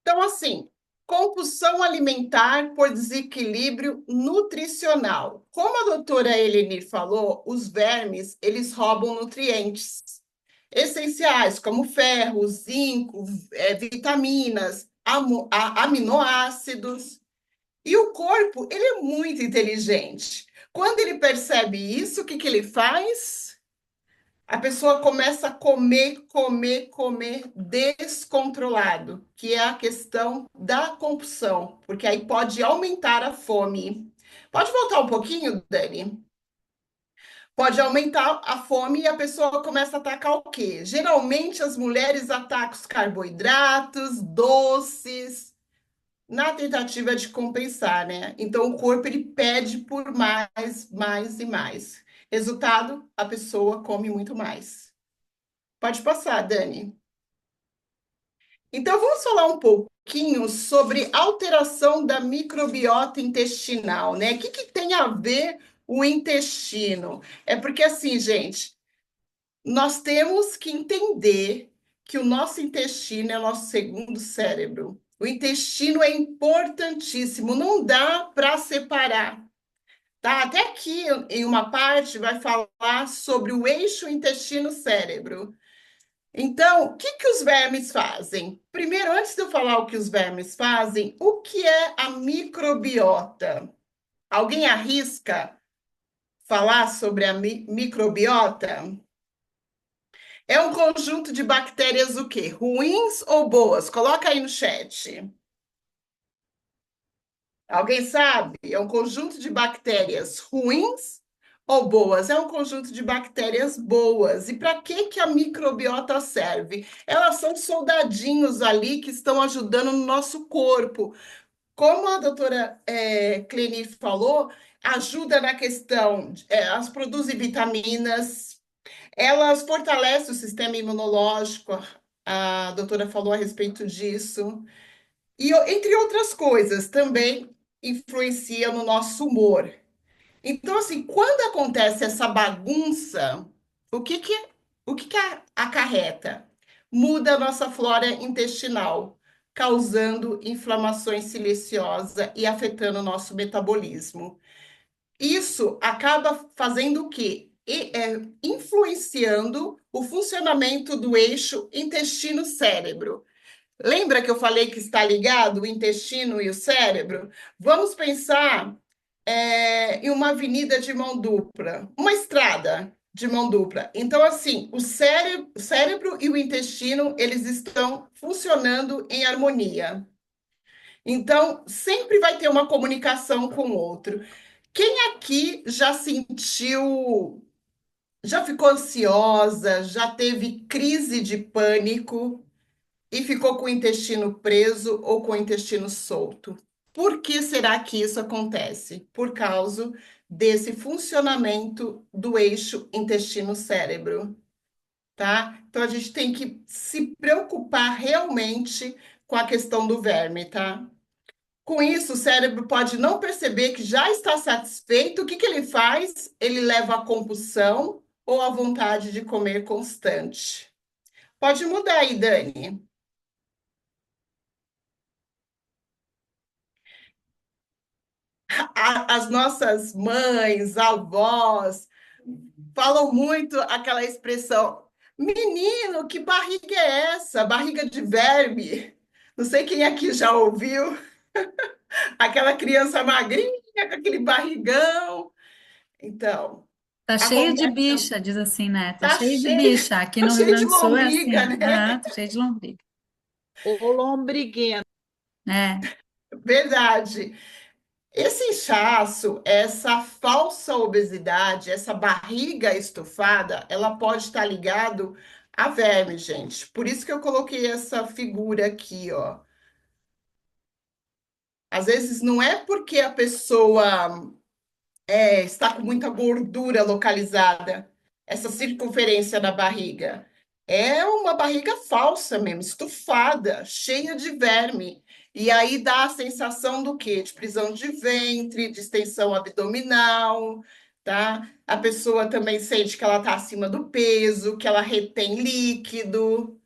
Então, assim, compulsão alimentar por desequilíbrio nutricional. Como a doutora Eleni falou, os vermes, eles roubam nutrientes essenciais, como ferro, zinco, vitaminas, aminoácidos. E o corpo, ele é muito inteligente. Quando ele percebe isso, o que ele faz? A pessoa começa a comer, comer, comer descontrolado, que é a questão da compulsão, porque aí pode aumentar a fome. Pode voltar um pouquinho, Dani? Pode aumentar a fome e a pessoa começa a atacar o quê? Geralmente as mulheres atacam os carboidratos, doces, na tentativa de compensar, né? Então o corpo ele pede por mais, mais e mais. Resultado, a pessoa come muito mais. Pode passar, Dani. Então vamos falar um pouquinho sobre alteração da microbiota intestinal, né? O que tem a ver o intestino? É porque assim, gente, nós temos que entender que o nosso intestino é o nosso segundo cérebro. O intestino é importantíssimo, não dá para separar. Tá? Até aqui, em uma parte, vai falar sobre o eixo intestino-cérebro. Então, o que os vermes fazem? Primeiro, antes de eu falar o que os vermes fazem, o que é a microbiota? Alguém arrisca falar sobre a microbiota? É um conjunto de bactérias o quê? Ruins ou boas? Coloca aí no chat. Alguém sabe? É um conjunto de bactérias ruins ou boas? É um conjunto de bactérias boas. E para que a microbiota serve? Elas são soldadinhos ali que estão ajudando no nosso corpo. Como a doutora Cleni falou, ajuda na questão, elas produzem vitaminas, elas fortalecem o sistema imunológico, a doutora falou a respeito disso. E, entre outras coisas, também influencia no nosso humor. Então, assim, quando acontece essa bagunça, o que acarreta? Muda a nossa flora intestinal, causando inflamações silenciosas e afetando o nosso metabolismo. Isso acaba fazendo o quê? Influenciando o funcionamento do eixo intestino-cérebro. Lembra que eu falei que está ligado o intestino e o cérebro? Vamos pensar e uma avenida de mão dupla, uma estrada de mão dupla. Então, assim, o cérebro e o intestino, eles estão funcionando em harmonia. Então, sempre vai ter uma comunicação com o outro. Quem aqui já sentiu, já ficou ansiosa, já teve crise de pânico e ficou com o intestino preso ou com o intestino solto? Por que será que isso acontece? Por causa desse funcionamento do eixo intestino-cérebro, tá? Então a gente tem que se preocupar realmente com a questão do verme, tá? Com isso, o cérebro pode não perceber que já está satisfeito. O que que ele faz? Ele leva à compulsão ou à vontade de comer constante. Pode mudar aí, Dani. As nossas mães, avós, falam muito aquela expressão: menino, que barriga é essa? Barriga de verme. Não sei quem aqui já ouviu. Aquela criança magrinha com aquele barrigão. Então, Tá cheio de acontece, bicha, diz assim, né? Tá tá cheio de cheio, bicha. Aqui tá no Rio cheio Grande de do Sul é lombriga, assim. né? Aham, tá cheio de lombriga. Ô, lombriguenta. É, Verdade. Esse inchaço, essa falsa obesidade, essa barriga estufada, ela pode estar ligado a verme, gente. Por isso que eu coloquei essa figura aqui, ó. Às vezes não é porque a pessoa está com muita gordura localizada, essa circunferência da barriga. É uma barriga falsa mesmo, estufada, cheia de verme. E aí dá a sensação do quê? De prisão de ventre, distensão abdominal, tá? A pessoa também sente que ela está acima do peso, que ela retém líquido,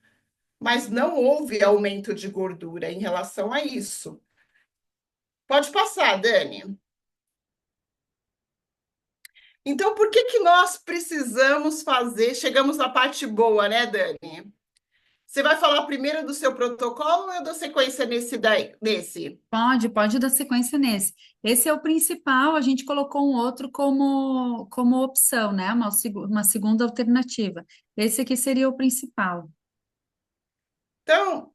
mas não houve aumento de gordura em relação a isso. Pode passar, Dani. Então, por que que nós precisamos fazer? Chegamos na parte boa, né, Dani? Você vai falar primeiro do seu protocolo ou eu dou sequência nesse daí, nesse? pode dar sequência nesse. Esse é o principal, a gente colocou um outro como opção, né? Uma segunda alternativa. Esse aqui seria o principal. Então,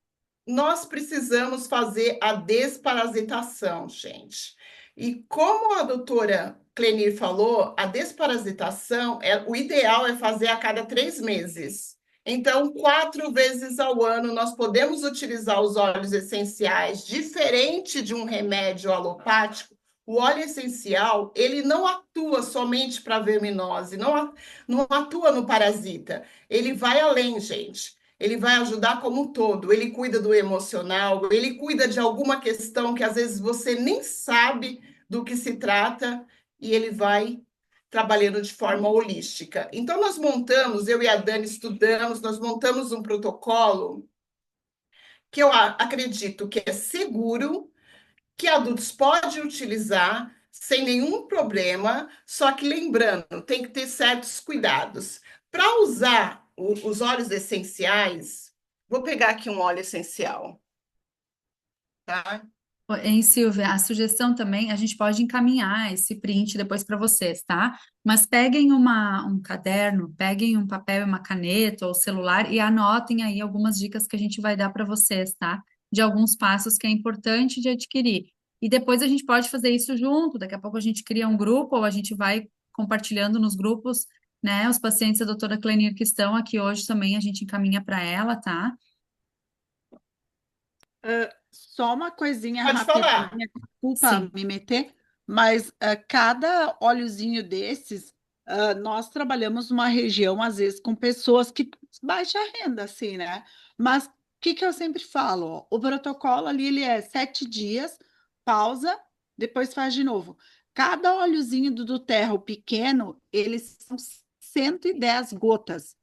nós precisamos fazer a desparasitação, gente. E como a doutora Clenir falou, a desparasitação, o ideal é fazer a cada 3 meses. Então, 4 vezes ao ano, nós podemos utilizar os óleos essenciais, diferente de um remédio alopático. O óleo essencial, ele não atua somente para verminose, não atua no parasita. Ele vai além, gente. Ele vai ajudar como um todo. Ele cuida do emocional, ele cuida de alguma questão que às vezes você nem sabe do que se trata e ele vai trabalhando de forma holística. Então, nós montamos, eu e a Dani estudamos, nós montamos um protocolo que eu acredito que é seguro, que adultos podem utilizar sem nenhum problema, só que lembrando, tem que ter certos cuidados. Para usar os óleos essenciais, vou pegar aqui um óleo essencial, tá? Em Silvia, a sugestão também, a gente pode encaminhar esse print depois para vocês, tá? Mas peguem um caderno, peguem um papel e uma caneta ou celular e anotem aí algumas dicas que a gente vai dar para vocês, tá? De alguns passos que é importante de adquirir. E depois a gente pode fazer isso junto, daqui a pouco a gente cria um grupo ou a gente vai compartilhando nos grupos, né? Os pacientes da doutora Clenir que estão aqui hoje também a gente encaminha para ela, tá? Só uma coisinha Pode falar. rapidinha, desculpa Sim. me meter, mas cada óleozinho desses, nós trabalhamos numa região, às vezes, com pessoas que baixa renda, assim, né? Mas o que que eu sempre falo? Ó, o protocolo ali, ele é 7 dias, pausa, depois faz de novo. Cada óleozinho do Terra, o pequeno, eles são 110 gotas.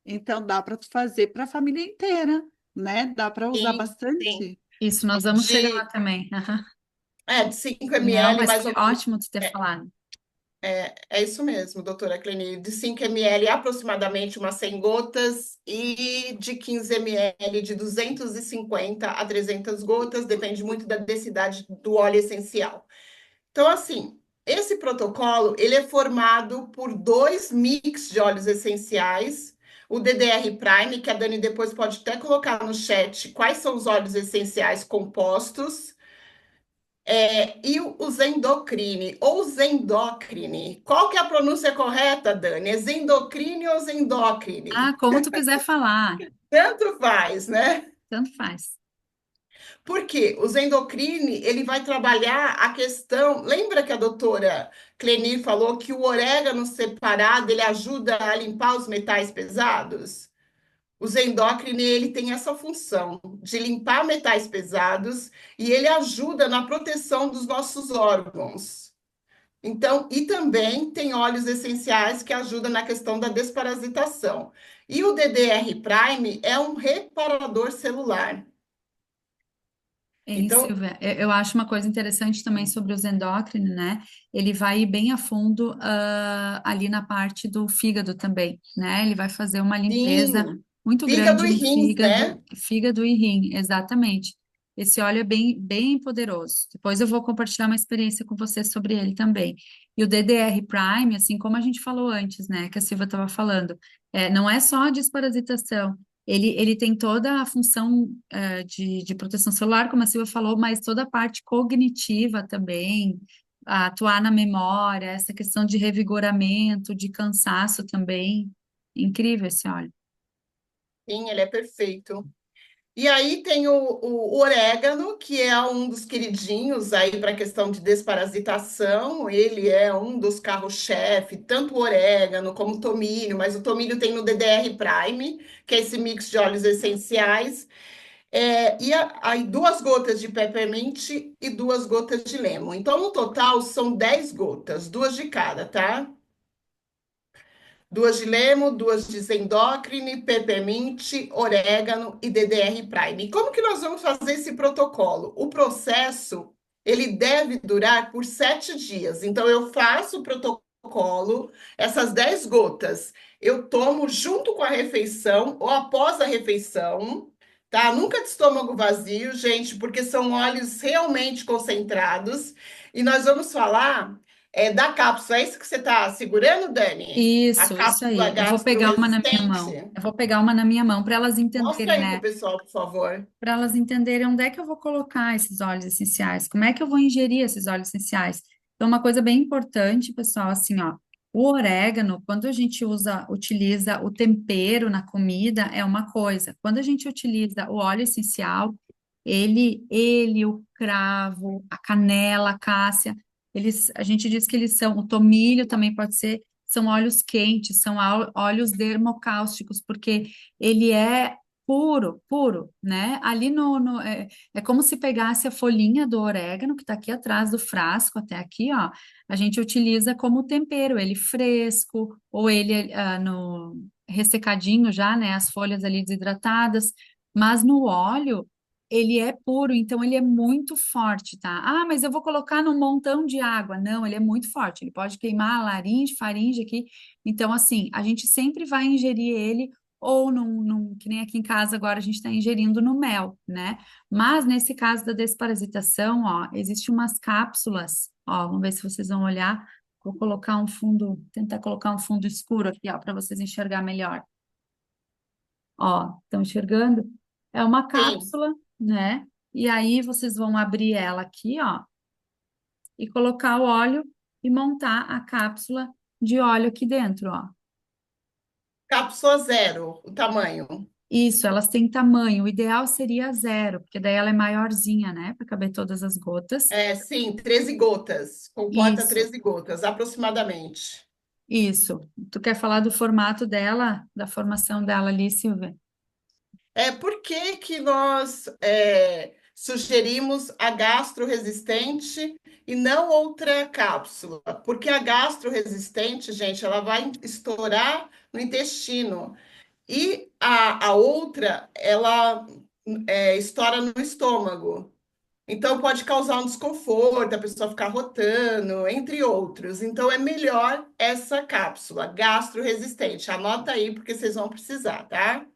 Então, dá para fazer para a família inteira, né? Dá para usar Sim, sim. bastante. Isso, nós vamos chegar lá De, também. Aham. de 5 Não, ml, mas mais foi ou menos. ótimo tu ter É, falado. é isso mesmo, doutora Cleni. De 5 ml, aproximadamente umas 100 gotas, e de 15 ml, de 250 a 300 gotas, depende muito da densidade do óleo essencial. Então, assim, esse protocolo, ele é formado por dois mix de óleos essenciais, o DDR Prime, que a Dani depois pode até colocar no chat quais são os óleos essenciais compostos, e o Zendocrine, ou Zendocrine. Qual que é a pronúncia correta, Dani? É Zendocrine ou Ah, Zendocrine? como tu quiser falar, Tanto faz, né? tanto faz. Porque o Zendocrine, ele vai trabalhar a questão. Lembra que a doutora Clenir falou que o orégano separado ele ajuda a limpar os metais pesados? O Zendocrine, ele tem essa função de limpar metais pesados e ele ajuda na proteção dos nossos órgãos. Então, e também tem óleos essenciais que ajudam na questão da desparasitação. E o DDR Prime é um reparador celular. Hein, Então, Silvia, eu acho uma coisa interessante também sobre os endócrinos, né? Ele vai ir bem a fundo ali na parte do fígado também, né? Ele vai fazer uma limpeza sim, muito fígado grande e no rins, fígado, né? fígado e rim, exatamente. Esse óleo é bem, bem poderoso. Depois eu vou compartilhar uma experiência com você sobre ele também. E o DDR Prime, assim como a gente falou antes, né? Que a Silvia estava falando, não é só a desparasitação. Ele tem toda a função de proteção celular, como a Silvia falou, mas toda a parte cognitiva também, atuar na memória, essa questão de revigoramento, de cansaço também. Incrível esse óleo. Sim, ele é perfeito. E aí tem o orégano, que é um dos queridinhos aí para a questão de desparasitação. Ele é um dos carro-chefe, tanto o orégano como o tomilho, mas o tomilho tem no DDR Prime, que é esse mix de óleos essenciais. Aí 2 gotas de peppermint e 2 gotas de lemon. Então, no total, são 10 gotas, duas de cada, tá? 2 de lemo, 2 de endócrine, peppermint, orégano e DDR Prime. E como que nós vamos fazer esse protocolo? O processo, ele deve durar por 7 dias. Então, eu faço o protocolo, essas 10 gotas, eu tomo junto com a refeição ou após a refeição, tá? Nunca de estômago vazio, gente, porque são óleos realmente concentrados. E nós vamos falar da cápsula. É isso que você está segurando, Dani? A Isso cápsula aí. Eu vou pegar uma na minha gastroresistente? mão. Eu vou pegar uma na minha mão para elas Mostra entenderem, aí para né? o pessoal, por favor. Para elas entenderem onde é que eu vou colocar esses óleos essenciais, como é que eu vou ingerir esses óleos essenciais. Então, uma coisa bem importante, pessoal, assim, ó, o orégano, quando a gente utiliza o tempero na comida, é uma coisa. Quando a gente utiliza o óleo essencial, o cravo, a canela, a cássia, a gente diz que eles são, o tomilho também pode ser, são óleos quentes, são óleos dermocáusticos, porque ele é puro, puro, né? Ali é como se pegasse a folhinha do orégano, que está aqui atrás do frasco, até aqui, ó. A gente utiliza como tempero, ele fresco, ou ele no ressecadinho já, né? As folhas ali desidratadas, mas no óleo. Ele é puro, então ele é muito forte, tá? Ah, mas eu vou colocar num montão de água. Não, ele é muito forte. Ele pode queimar a laringe, faringe aqui. Então, assim, a gente sempre vai ingerir ele ou que nem aqui em casa agora a gente está ingerindo no mel, né? Mas nesse caso da desparasitação, ó, existe umas cápsulas, ó, vamos ver se vocês vão olhar. Vou colocar um fundo, tentar colocar um fundo escuro aqui, ó, para vocês enxergar melhor. Ó, estão enxergando? É uma Sim, cápsula, né? E aí vocês vão abrir ela aqui, ó, e colocar o óleo e montar a cápsula de óleo aqui dentro, ó. cápsula zero, o tamanho. Isso, elas têm tamanho. O ideal seria zero, porque daí ela é maiorzinha, né? Para caber todas as gotas. Sim, 13 gotas. Comporta Isso, 13 gotas, aproximadamente. isso. Tu quer falar do formato dela, da formação dela ali, Silvia? Por que que nós sugerimos a gastroresistente e não outra cápsula? Porque a gastroresistente, gente, ela vai estourar no intestino. E a outra, ela estoura no estômago. Então, pode causar um desconforto, a pessoa ficar rotando, entre outros. Então, é melhor essa cápsula gastroresistente. Anota aí, porque vocês vão precisar, tá?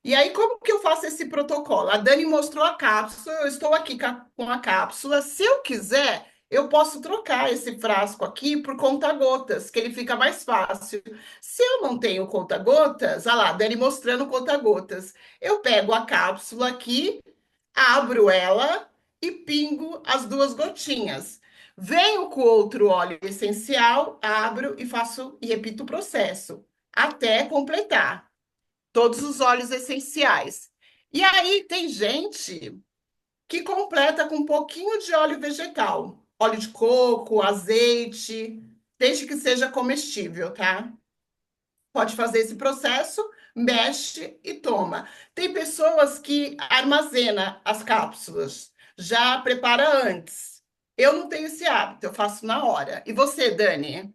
E aí, como que eu faço esse protocolo? A Dani mostrou a cápsula, eu estou aqui com a cápsula. Se eu quiser, eu posso trocar esse frasco aqui por conta-gotas, que ele fica mais fácil. Se eu não tenho conta-gotas, olha lá, Dani mostrando conta-gotas. Eu pego a cápsula aqui, abro ela e pingo as 2 gotinhas. Venho com outro óleo essencial, abro e faço e repito o processo até completar todos os óleos essenciais. E aí tem gente que completa com um pouquinho de óleo vegetal, óleo de coco, azeite, desde que seja comestível, tá? Pode fazer esse processo, mexe e toma. Tem pessoas que armazena as cápsulas, já prepara antes. Eu não tenho esse hábito, eu faço na hora. E você, Dani?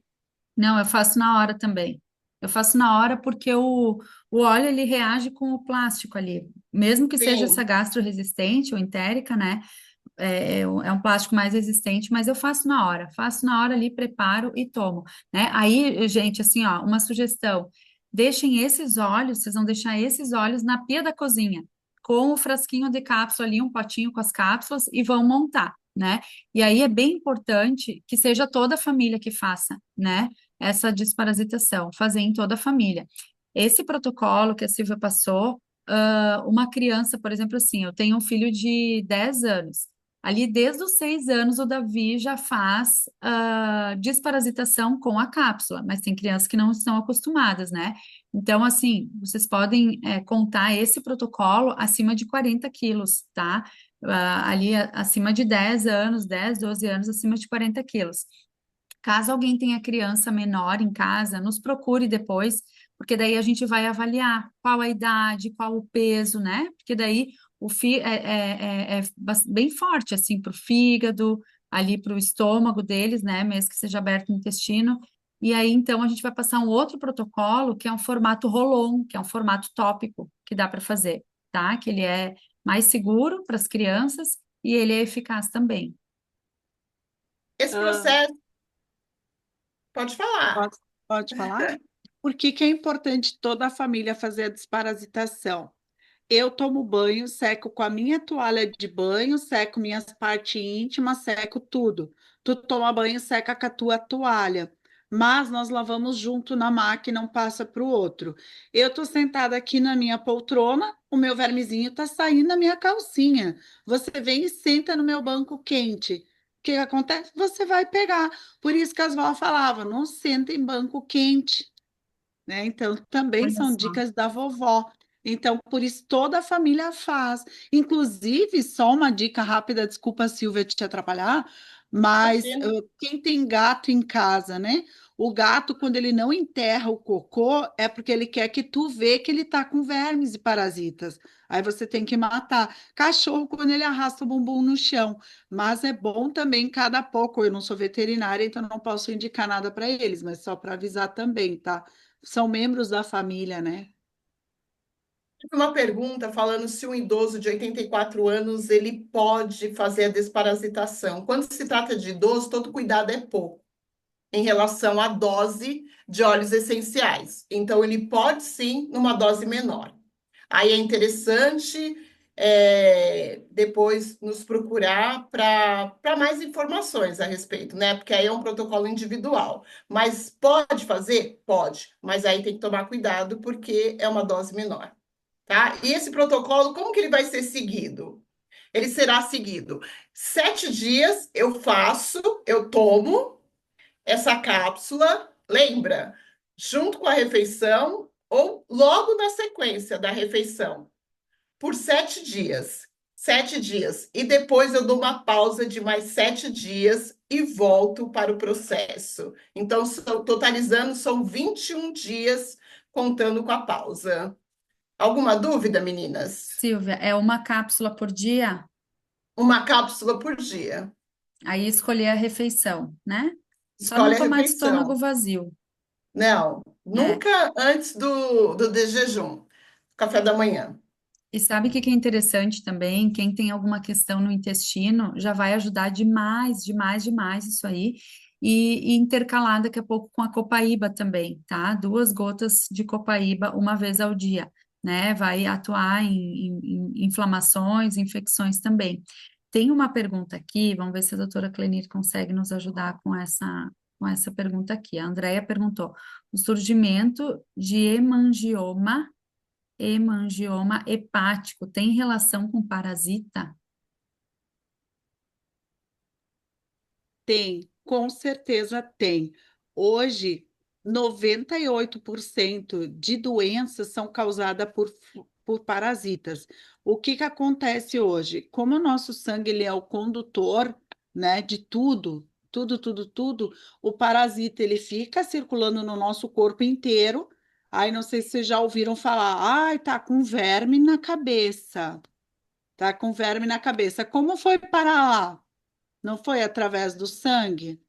Não, eu faço na hora também. Eu faço na hora porque o óleo ele reage com o plástico ali. Mesmo que seja essa Sim. gastroresistente ou entérica, né? É um plástico mais resistente, mas eu faço na hora ali, preparo e tomo, né? Aí, gente, assim, ó, uma sugestão: deixem esses óleos, vocês vão deixar esses óleos na pia da cozinha, com o frasquinho de cápsula ali, um potinho com as cápsulas e vão montar, né? E aí é bem importante que seja toda a família que faça, né? Essa desparasitação, fazer em toda a família. Esse protocolo que a Silvia passou, uma criança, por exemplo, assim, eu tenho um filho de 10 anos. Ali, desde os 6 anos, o Davi já faz desparasitação com a cápsula, mas tem crianças que não estão acostumadas, né? Então, assim, vocês podem contar esse protocolo acima de 40 quilos, tá? Ali, acima de 10 anos, 10, 12 anos, acima de 40 quilos. Caso alguém tenha criança menor em casa, nos procure depois, porque daí a gente vai avaliar qual a idade, qual o peso, né? Porque daí é bem forte, assim, para o fígado, ali para o estômago deles, né? Mesmo que seja aberto o intestino. E aí, então, a gente vai passar um outro protocolo, que é um formato roll-on, que é um formato tópico, que dá para fazer, tá? Que ele é mais seguro para as crianças e ele é eficaz também. Esse Ah, processo, pode falar. pode, pode falar? Por que que é importante toda a família fazer a desparasitação? Eu tomo banho, seco com a minha toalha de banho, seco minhas partes íntimas, seco tudo. Tu toma banho, seca com a tua toalha. Mas nós lavamos junto na máquina, um passa para o outro. Eu tô sentada aqui na minha poltrona, o meu vermezinho tá saindo da minha calcinha. Você vem e senta no meu banco quente. O que que acontece? Você vai pegar. Por isso que as vó falavam, não senta em banco quente, né? Então, também Olha são só. dicas da vovó. Então, por isso toda a família faz. Inclusive, só uma dica rápida, desculpa, Silvia, te atrapalhar, mas Imagina. quem tem gato em casa, né? O gato, quando ele não enterra o cocô, é porque ele quer que tu vê que ele está com vermes e parasitas. Aí você tem que matar. Cachorro, quando ele arrasta o bumbum no chão. Mas é bom também, cada pouco. Eu não sou veterinária, então não posso indicar nada para eles, mas só para avisar também, tá? São membros da família, né? Uma pergunta falando se um idoso de 84 anos ele pode fazer a desparasitação. Quando se trata de idoso, todo cuidado é pouco em relação à dose de óleos essenciais. Então, ele pode sim, numa dose menor. Aí é interessante depois nos procurar para mais informações a respeito, né? Porque aí é um protocolo individual. Mas pode fazer? Pode. Mas aí tem que tomar cuidado porque é uma dose menor. Tá? E esse protocolo, como que ele vai ser seguido? Ele será seguido 7 dias, eu tomo essa cápsula, lembra? Junto com a refeição ou logo na sequência da refeição, por 7 dias. 7 dias. E depois eu dou uma pausa de mais 7 dias e volto para o processo. Então, totalizando, são 21 dias contando com a pausa. Alguma dúvida, meninas? Silvia, é uma cápsula por dia? Uma cápsula por dia. Aí escolher a refeição, né? Só não Escolhe a tomar de estômago refeição. vazio. Não, É. nunca antes do de jejum, café da manhã. E sabe o que que é interessante também? Quem tem alguma questão no intestino já vai ajudar demais, demais, demais isso aí. E intercalar daqui a pouco com a copaíba também, tá? 2 gotas de copaíba uma vez ao dia, né? Vai atuar em inflamações, infecções também. Tem uma pergunta aqui, vamos ver se a doutora Clenir consegue nos ajudar com essa pergunta aqui. A Andrea perguntou: o surgimento de hemangioma hepático tem relação com parasita? Tem, com certeza tem. Hoje, 98% de doenças são causadas por parasitas. O que que acontece hoje? Como o nosso sangue ele é o condutor, né, de tudo, tudo, o parasita ele fica circulando no nosso corpo inteiro. Aí não sei se vocês já ouviram falar, ai, tá com verme na cabeça. Tá com verme na cabeça. Como foi parar lá? Não foi através do sangue,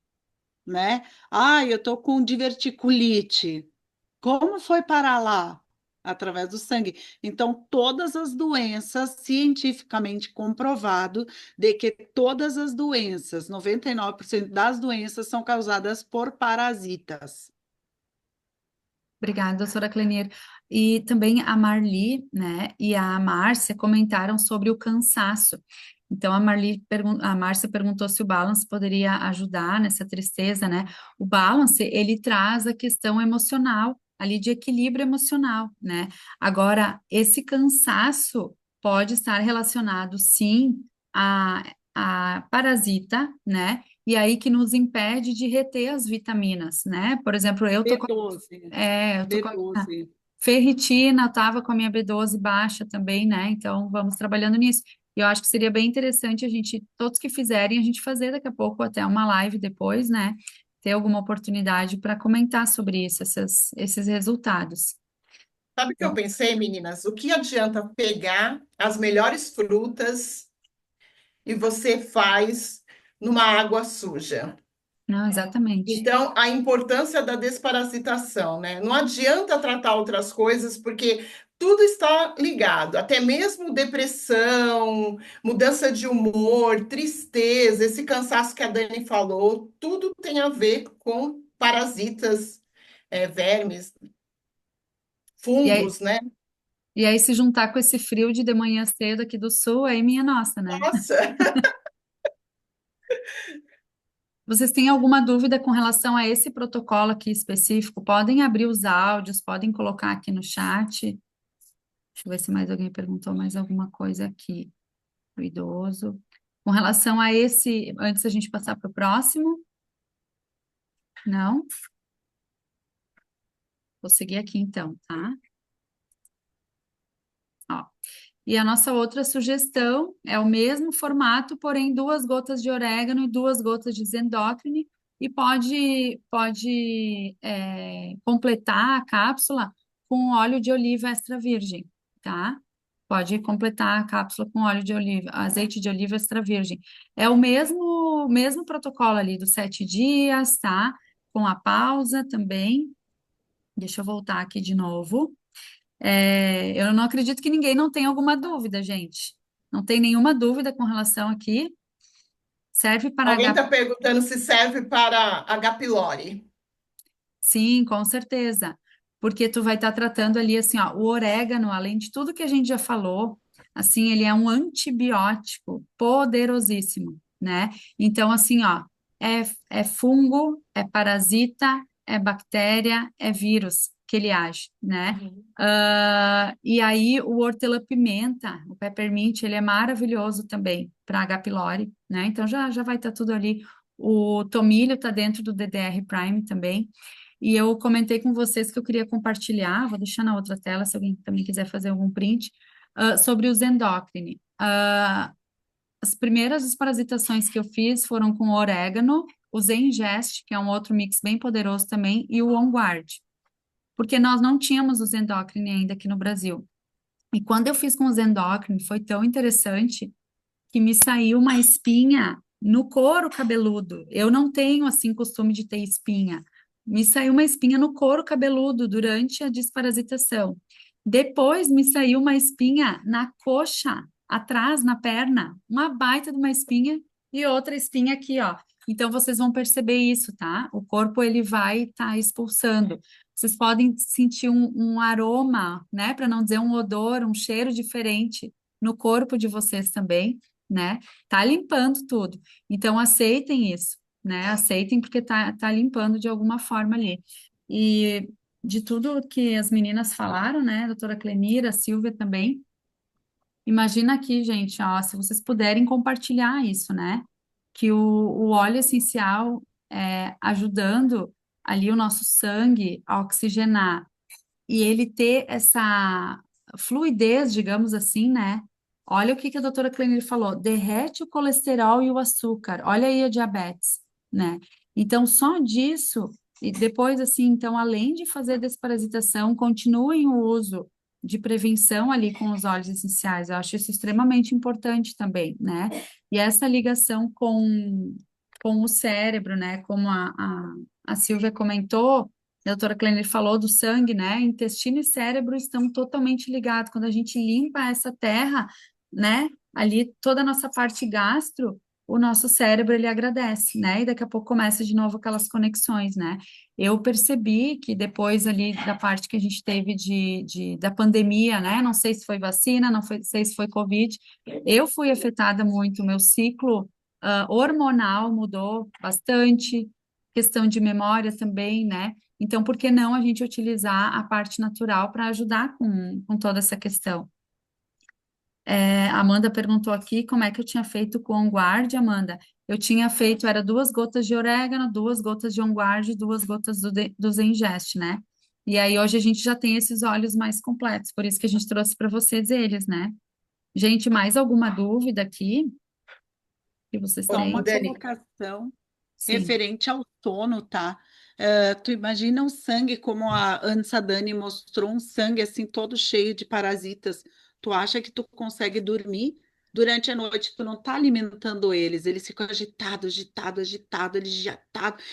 né? Ah, eu tô com diverticulite. Como foi parar lá? Através do sangue. Então, todas as doenças, cientificamente comprovado de que todas as doenças, 99% das doenças são causadas por parasitas. Obrigada, doutora Clenir. E também a Marli, né, e a Márcia comentaram sobre o cansaço. Então, a Márcia perguntou se o balance poderia ajudar nessa tristeza, né? O balance, ele traz a questão emocional, ali de equilíbrio emocional, né? Agora, esse cansaço pode estar relacionado, sim, a parasita, né? E aí que nos impede de reter as vitaminas, né? Por exemplo, B12, eu tô com a minha B12. ferritina, eu tava com a minha B12 baixa também, né? Então vamos trabalhando nisso. E eu acho que seria bem interessante a gente, todos que fizerem, a gente fazer daqui a pouco até uma live depois, né? Ter alguma oportunidade para comentar sobre isso, esses resultados. Sabe o que eu Então, pensei, meninas? O que adianta pegar as melhores frutas e você faz numa água suja? não, exatamente. Então, a importância da desparasitação, né? Não adianta tratar outras coisas, porque tudo está ligado, até mesmo depressão, mudança de humor, tristeza, esse cansaço que a Dani falou, tudo tem a ver com parasitas, vermes, E aí, fungos, né? e aí, se juntar com esse frio de manhã cedo aqui do sul, aí minha nossa, né? Nossa, Vocês têm alguma dúvida com relação a esse protocolo aqui específico? Podem abrir os áudios, podem colocar aqui no chat. Deixa eu ver se mais alguém perguntou mais alguma coisa aqui do idoso. Com relação a esse, antes da gente passar para o próximo, não? Vou seguir aqui então, tá? Ó. E a nossa outra sugestão é o mesmo formato, porém 2 gotas de orégano e 2 gotas de zendócrine, e pode completar a cápsula com óleo de oliva extra virgem, tá? Pode completar a cápsula com óleo de oliva, azeite de oliva extra virgem. É o mesmo protocolo ali dos 7 dias, tá? Com a pausa também. Deixa eu voltar aqui de novo. Eu não acredito que ninguém não tenha alguma dúvida, gente. Não tem nenhuma dúvida com relação aqui. Serve para alguém H. está perguntando se serve para H. pylori. Sim, com certeza. Porque tu vai estar tratando ali assim, ó, o orégano, além de tudo que a gente já falou, assim, ele é um antibiótico poderosíssimo, né? Então, assim, ó, é fungo, é parasita, é bactéria, é vírus que ele age, né? Uhum. E aí o hortelã-pimenta, o peppermint, ele é maravilhoso também para H. pylori, né? Então já vai estar tudo ali. O tomilho está dentro do DDR Prime também. E eu comentei com vocês que eu queria compartilhar, vou deixar na outra tela se alguém também quiser fazer algum print, sobre os endócrine. As primeiras desparasitações que eu fiz foram com orégano, o Zengest, que é um outro mix bem poderoso também, e o On Guard, porque nós não tínhamos os endócrine ainda aqui no Brasil. E quando eu fiz com os endócrine, foi tão interessante que me saiu uma espinha no couro cabeludo. Eu não tenho, assim, costume de ter espinha. Me saiu uma espinha no couro cabeludo durante a desparasitação. Depois me saiu uma espinha na coxa, atrás, na perna. Uma baita de uma espinha e outra espinha aqui, ó. Então vocês vão perceber isso, tá? O corpo ele vai estar expulsando. Vocês podem sentir um aroma, né? Para não dizer um odor, um cheiro diferente no corpo de vocês também. né? Tá limpando tudo. Então, aceitem isso, né? Aceitem porque tá limpando de alguma forma ali. E de tudo que as meninas falaram, né? A doutora Clenira, a Silvia também, imagina aqui, gente, ó, se vocês puderem compartilhar isso, né? Que o óleo essencial ajudando ali o nosso sangue a oxigenar e ele ter essa fluidez, digamos assim, né? Olha o que que a doutora Clenir falou, derrete o colesterol e o açúcar, olha aí a diabetes, né? Então, só disso, e depois, assim, então, além de fazer desparasitação, continuem o uso de prevenção ali com os óleos essenciais, eu acho isso extremamente importante também, né? E essa ligação com o cérebro, né? Como a Silvia comentou, a doutora Klenner falou do sangue, né? Intestino e cérebro estão totalmente ligados. Quando a gente limpa essa terra, né? Ali toda a nossa parte gastro, o nosso cérebro ele agradece, né? E daqui a pouco começa de novo aquelas conexões, né? Eu percebi que depois ali da parte que a gente teve da pandemia, né? Não sei se foi vacina, sei se foi Covid, eu fui afetada muito, o meu ciclo hormonal mudou bastante, questão de memória também, né? Então, por que não a gente utilizar a parte natural para ajudar com toda essa questão? A Amanda perguntou aqui como é que eu tinha feito com o Guard, Amanda. Eu tinha feito, era 2 gotas de orégano, 2 gotas de On Guard, 2 gotas do Zengest, né? E aí hoje a gente já tem esses óleos mais completos, por isso que a gente trouxe para vocês eles, né? Gente, mais alguma dúvida aqui que vocês Só Ô, têm? uma Dani, colocação Sim, referente ao sono, tá? Tu imagina um sangue como a Ansa Dani mostrou, um sangue assim todo cheio de parasitas. Tu acha que tu consegue dormir? Durante a noite tu não tá alimentando eles ficam agitados, agitados, agitados, agitados.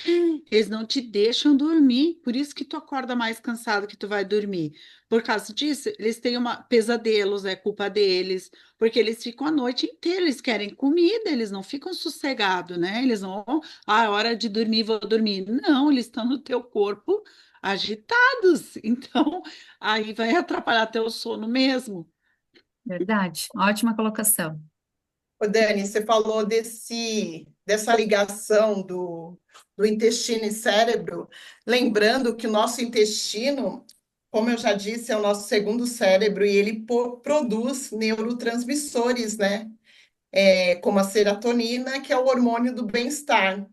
Eles não te deixam dormir, por isso que tu acorda mais cansado que tu vai dormir. Por causa disso, eles têm pesadelos, é culpa deles, porque eles ficam a noite inteira, eles querem comida, eles não ficam sossegados, né? Eles não, é hora de dormir, vou dormir. Não, eles estão no teu corpo agitados. Então, aí vai atrapalhar teu sono mesmo. verdade. Ótima colocação. Dani, você falou dessa ligação do intestino e cérebro, lembrando que o nosso intestino, como eu já disse, é o nosso segundo cérebro e ele produz neurotransmissores, né? Como a serotonina, que é o hormônio do bem-estar.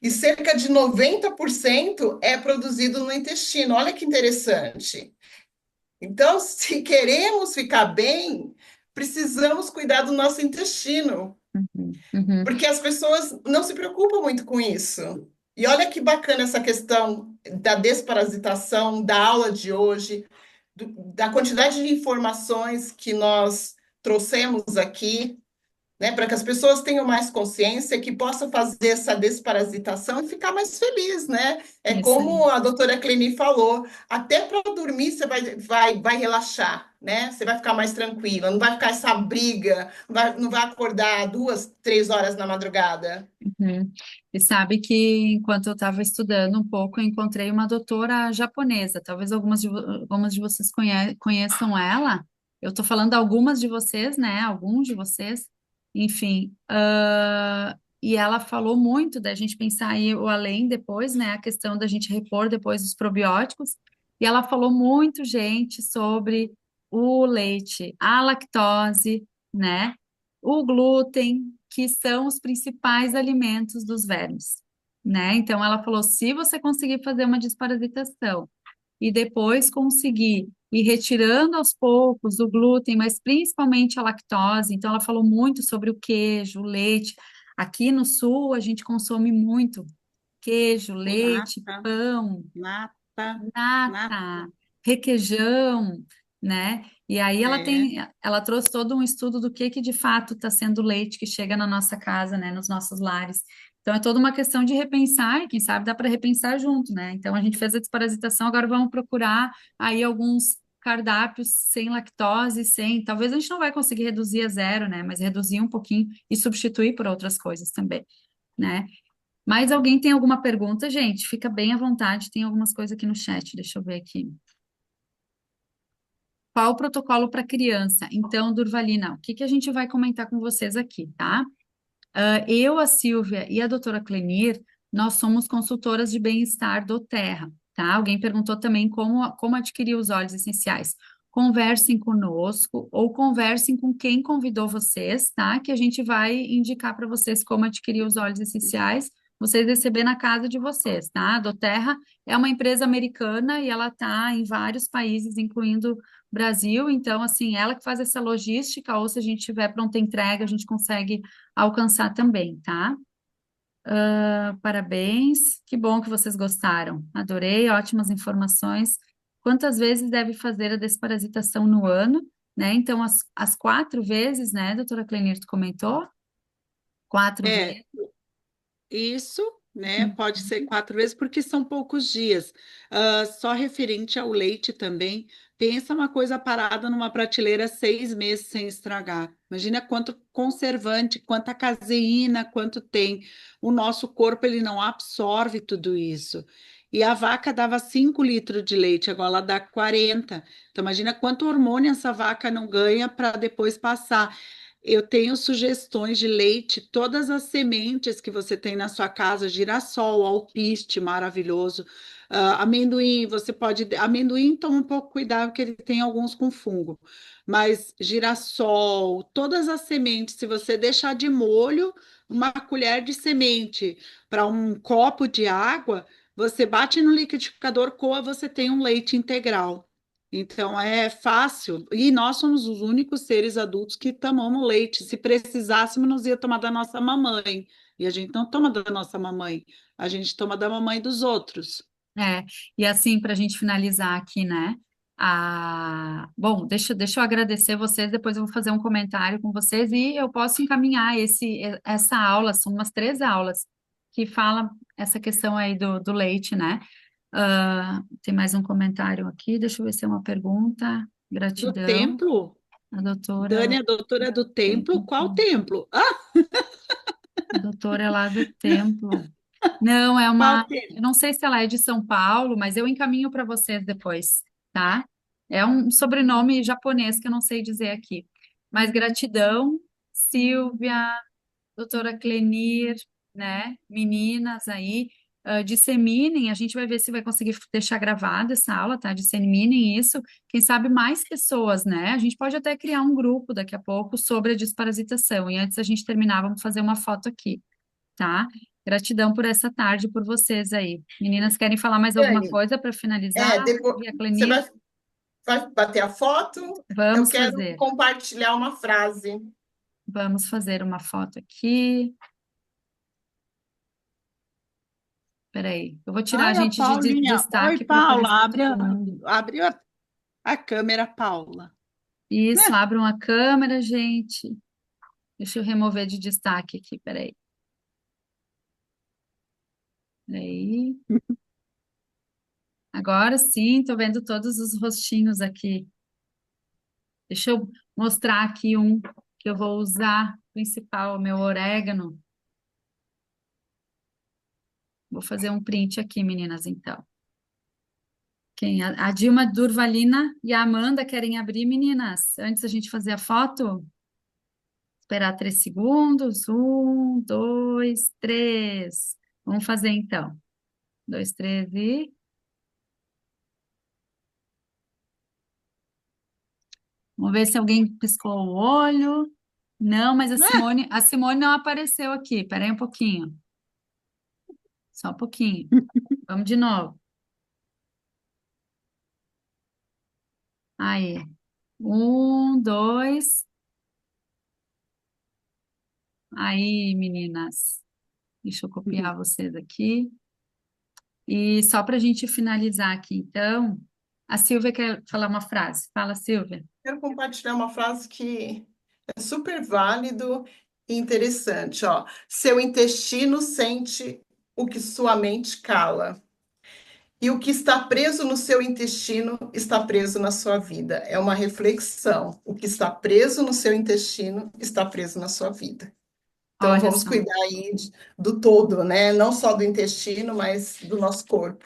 E cerca de 90% é produzido no intestino. Olha que interessante. Então, se queremos ficar bem, precisamos cuidar do nosso intestino, Uhum, uhum. porque as pessoas não se preocupam muito com isso. E olha que bacana essa questão da desparasitação, da aula de hoje, da quantidade de informações que nós trouxemos aqui, né, para que as pessoas tenham mais consciência, que possam fazer essa desparasitação e ficar mais feliz, né? É Isso aí. como a doutora Cleni falou, até para dormir você vai relaxar, né? Você vai ficar mais tranquila, não vai ficar essa briga, não vai acordar 2, 3 horas na madrugada. Uhum. E sabe que enquanto eu estava estudando um pouco, eu encontrei uma doutora japonesa. Talvez algumas de vocês conheçam ela. Eu estou falando algumas de vocês, né? Alguns de vocês. Enfim, e ela falou muito da gente pensar aí o além depois, né? A questão da gente repor depois os probióticos. E ela falou muito, gente, sobre o leite, a lactose, né? O glúten, que são os principais alimentos dos vermes, né? Então ela falou, se você conseguir fazer uma desparasitação e depois conseguir ir retirando aos poucos o glúten, mas principalmente a lactose, então ela falou muito sobre o queijo, o leite. Aqui no sul a gente consome muito queijo, leite, Nata, pão, nata, nata, nata. requeijão, né? E aí É. ela trouxe todo um estudo do que de fato está sendo o leite que chega na nossa casa, né, nos nossos lares. Então é toda uma questão de repensar, e quem sabe dá para repensar junto, né? Então a gente fez a desparasitação, agora vamos procurar aí alguns cardápios sem lactose, sem, talvez a gente não vai conseguir reduzir a zero, né, mas reduzir um pouquinho e substituir por outras coisas também, né? Mais alguém tem alguma pergunta, gente? Fica bem à vontade, tem algumas coisas aqui no chat, deixa eu ver aqui. Qual o protocolo para criança? Então, Durvalina, o que que a gente vai comentar com vocês aqui, tá? Eu, a Silvia e a doutora Clenir, nós somos consultoras de bem-estar do Terra, tá? Alguém perguntou também como adquirir os óleos essenciais. Conversem conosco ou conversem com quem convidou vocês, tá? Que a gente vai indicar para vocês como adquirir os óleos essenciais, vocês receber na casa de vocês, tá? A do Terra é uma empresa americana e ela está em vários países, incluindo Brasil, então, assim, ela que faz essa logística, ou se a gente tiver pronta entrega, a gente consegue alcançar também, tá? Parabéns, que bom que vocês gostaram. Adorei, ótimas informações. Quantas vezes deve fazer a desparasitação no ano, né? Então, as 4 vezes, né, doutora Clenir, tu comentou? 4 vezes. É, isso, né? Pode ser 4 vezes, porque são poucos dias. Só referente ao leite também, pensa uma coisa parada numa prateleira 6 meses sem estragar. Imagina quanto conservante, quanta caseína, quanto tem. O nosso corpo ele não absorve tudo isso. E a vaca dava 5 litros de leite, agora ela dá 40. Então, imagina quanto hormônio essa vaca não ganha para depois passar. Eu tenho sugestões de leite, todas as sementes que você tem na sua casa, girassol, alpiste, maravilhoso. Amendoim, você pode. Amendoim, toma um pouco cuidado, porque ele tem alguns com fungo. Mas girassol, todas as sementes, se você deixar de molho, uma colher de semente para um copo de água, você bate no liquidificador, coa, você tem um leite integral. Então é fácil. E nós somos os únicos seres adultos que tomamos leite. Se precisássemos, nós ia tomar da nossa mamãe. E a gente não toma da nossa mamãe, a gente toma da mamãe dos outros. É, e assim, para a gente finalizar aqui, né? Bom, deixa eu agradecer vocês, depois eu vou fazer um comentário com vocês e eu posso encaminhar essa aula, são umas 3 aulas que falam essa questão aí do leite, né? Tem mais um comentário aqui, deixa eu ver se é uma pergunta. Do Gratidão, templo? a doutora, Dani, a doutora do templo? Qual templo? a doutora é lá do templo. Não, Qual eu templo? não sei se ela é de São Paulo, mas eu encaminho para vocês depois, tá? É um sobrenome japonês que eu não sei dizer aqui. Mas gratidão, Silvia, doutora Clenir, né? Meninas aí, disseminem, a gente vai ver se vai conseguir deixar gravada essa aula, tá? Disseminem isso. Quem sabe mais pessoas, né? A gente pode até criar um grupo daqui a pouco sobre a desparasitação. E antes a gente terminar, vamos fazer uma foto aqui, tá? Gratidão por essa tarde, por vocês aí. Meninas, querem falar mais alguma Dani, coisa para finalizar? depois Via você Clenir? vai bater a foto. Eu Vamos quero fazer. compartilhar uma frase. Vamos fazer uma foto aqui. Peraí, eu vou tirar a Ai, a gente de Paulinha. Oi, destaque para Paula. aparecer Abre, todo mundo. abre a câmera, Paula. Isso, abram a câmera, gente. Deixa eu remover de destaque aqui, peraí. Peraí. Agora sim, estou vendo todos os rostinhos aqui. Deixa eu mostrar aqui um que eu vou usar, principal, o meu orégano. Vou fazer um print aqui, meninas, então. Quem? A Dilma Durvalina e a Amanda querem abrir, meninas. Antes da gente fazer a foto, esperar 3 segundos. 1, 2, 3. Vamos fazer então. 2, 3 e. Vamos ver se alguém piscou o olho. Não, mas a Simone não apareceu aqui. Espera aí um pouquinho. Só um pouquinho. Vamos de novo. Aí. 1, 2. Aí, meninas. Deixa eu copiar vocês aqui. E só para a gente finalizar aqui, então, a Silvia quer falar uma frase. Fala, Silvia. Quero compartilhar uma frase que é super válido e interessante, ó. Seu intestino sente o que sua mente cala. E o que está preso no seu intestino está preso na sua vida. É uma reflexão. O que está preso no seu intestino está preso na sua vida. Então, Olha vamos só. cuidar aí do todo, né? Não só do intestino, mas do nosso corpo.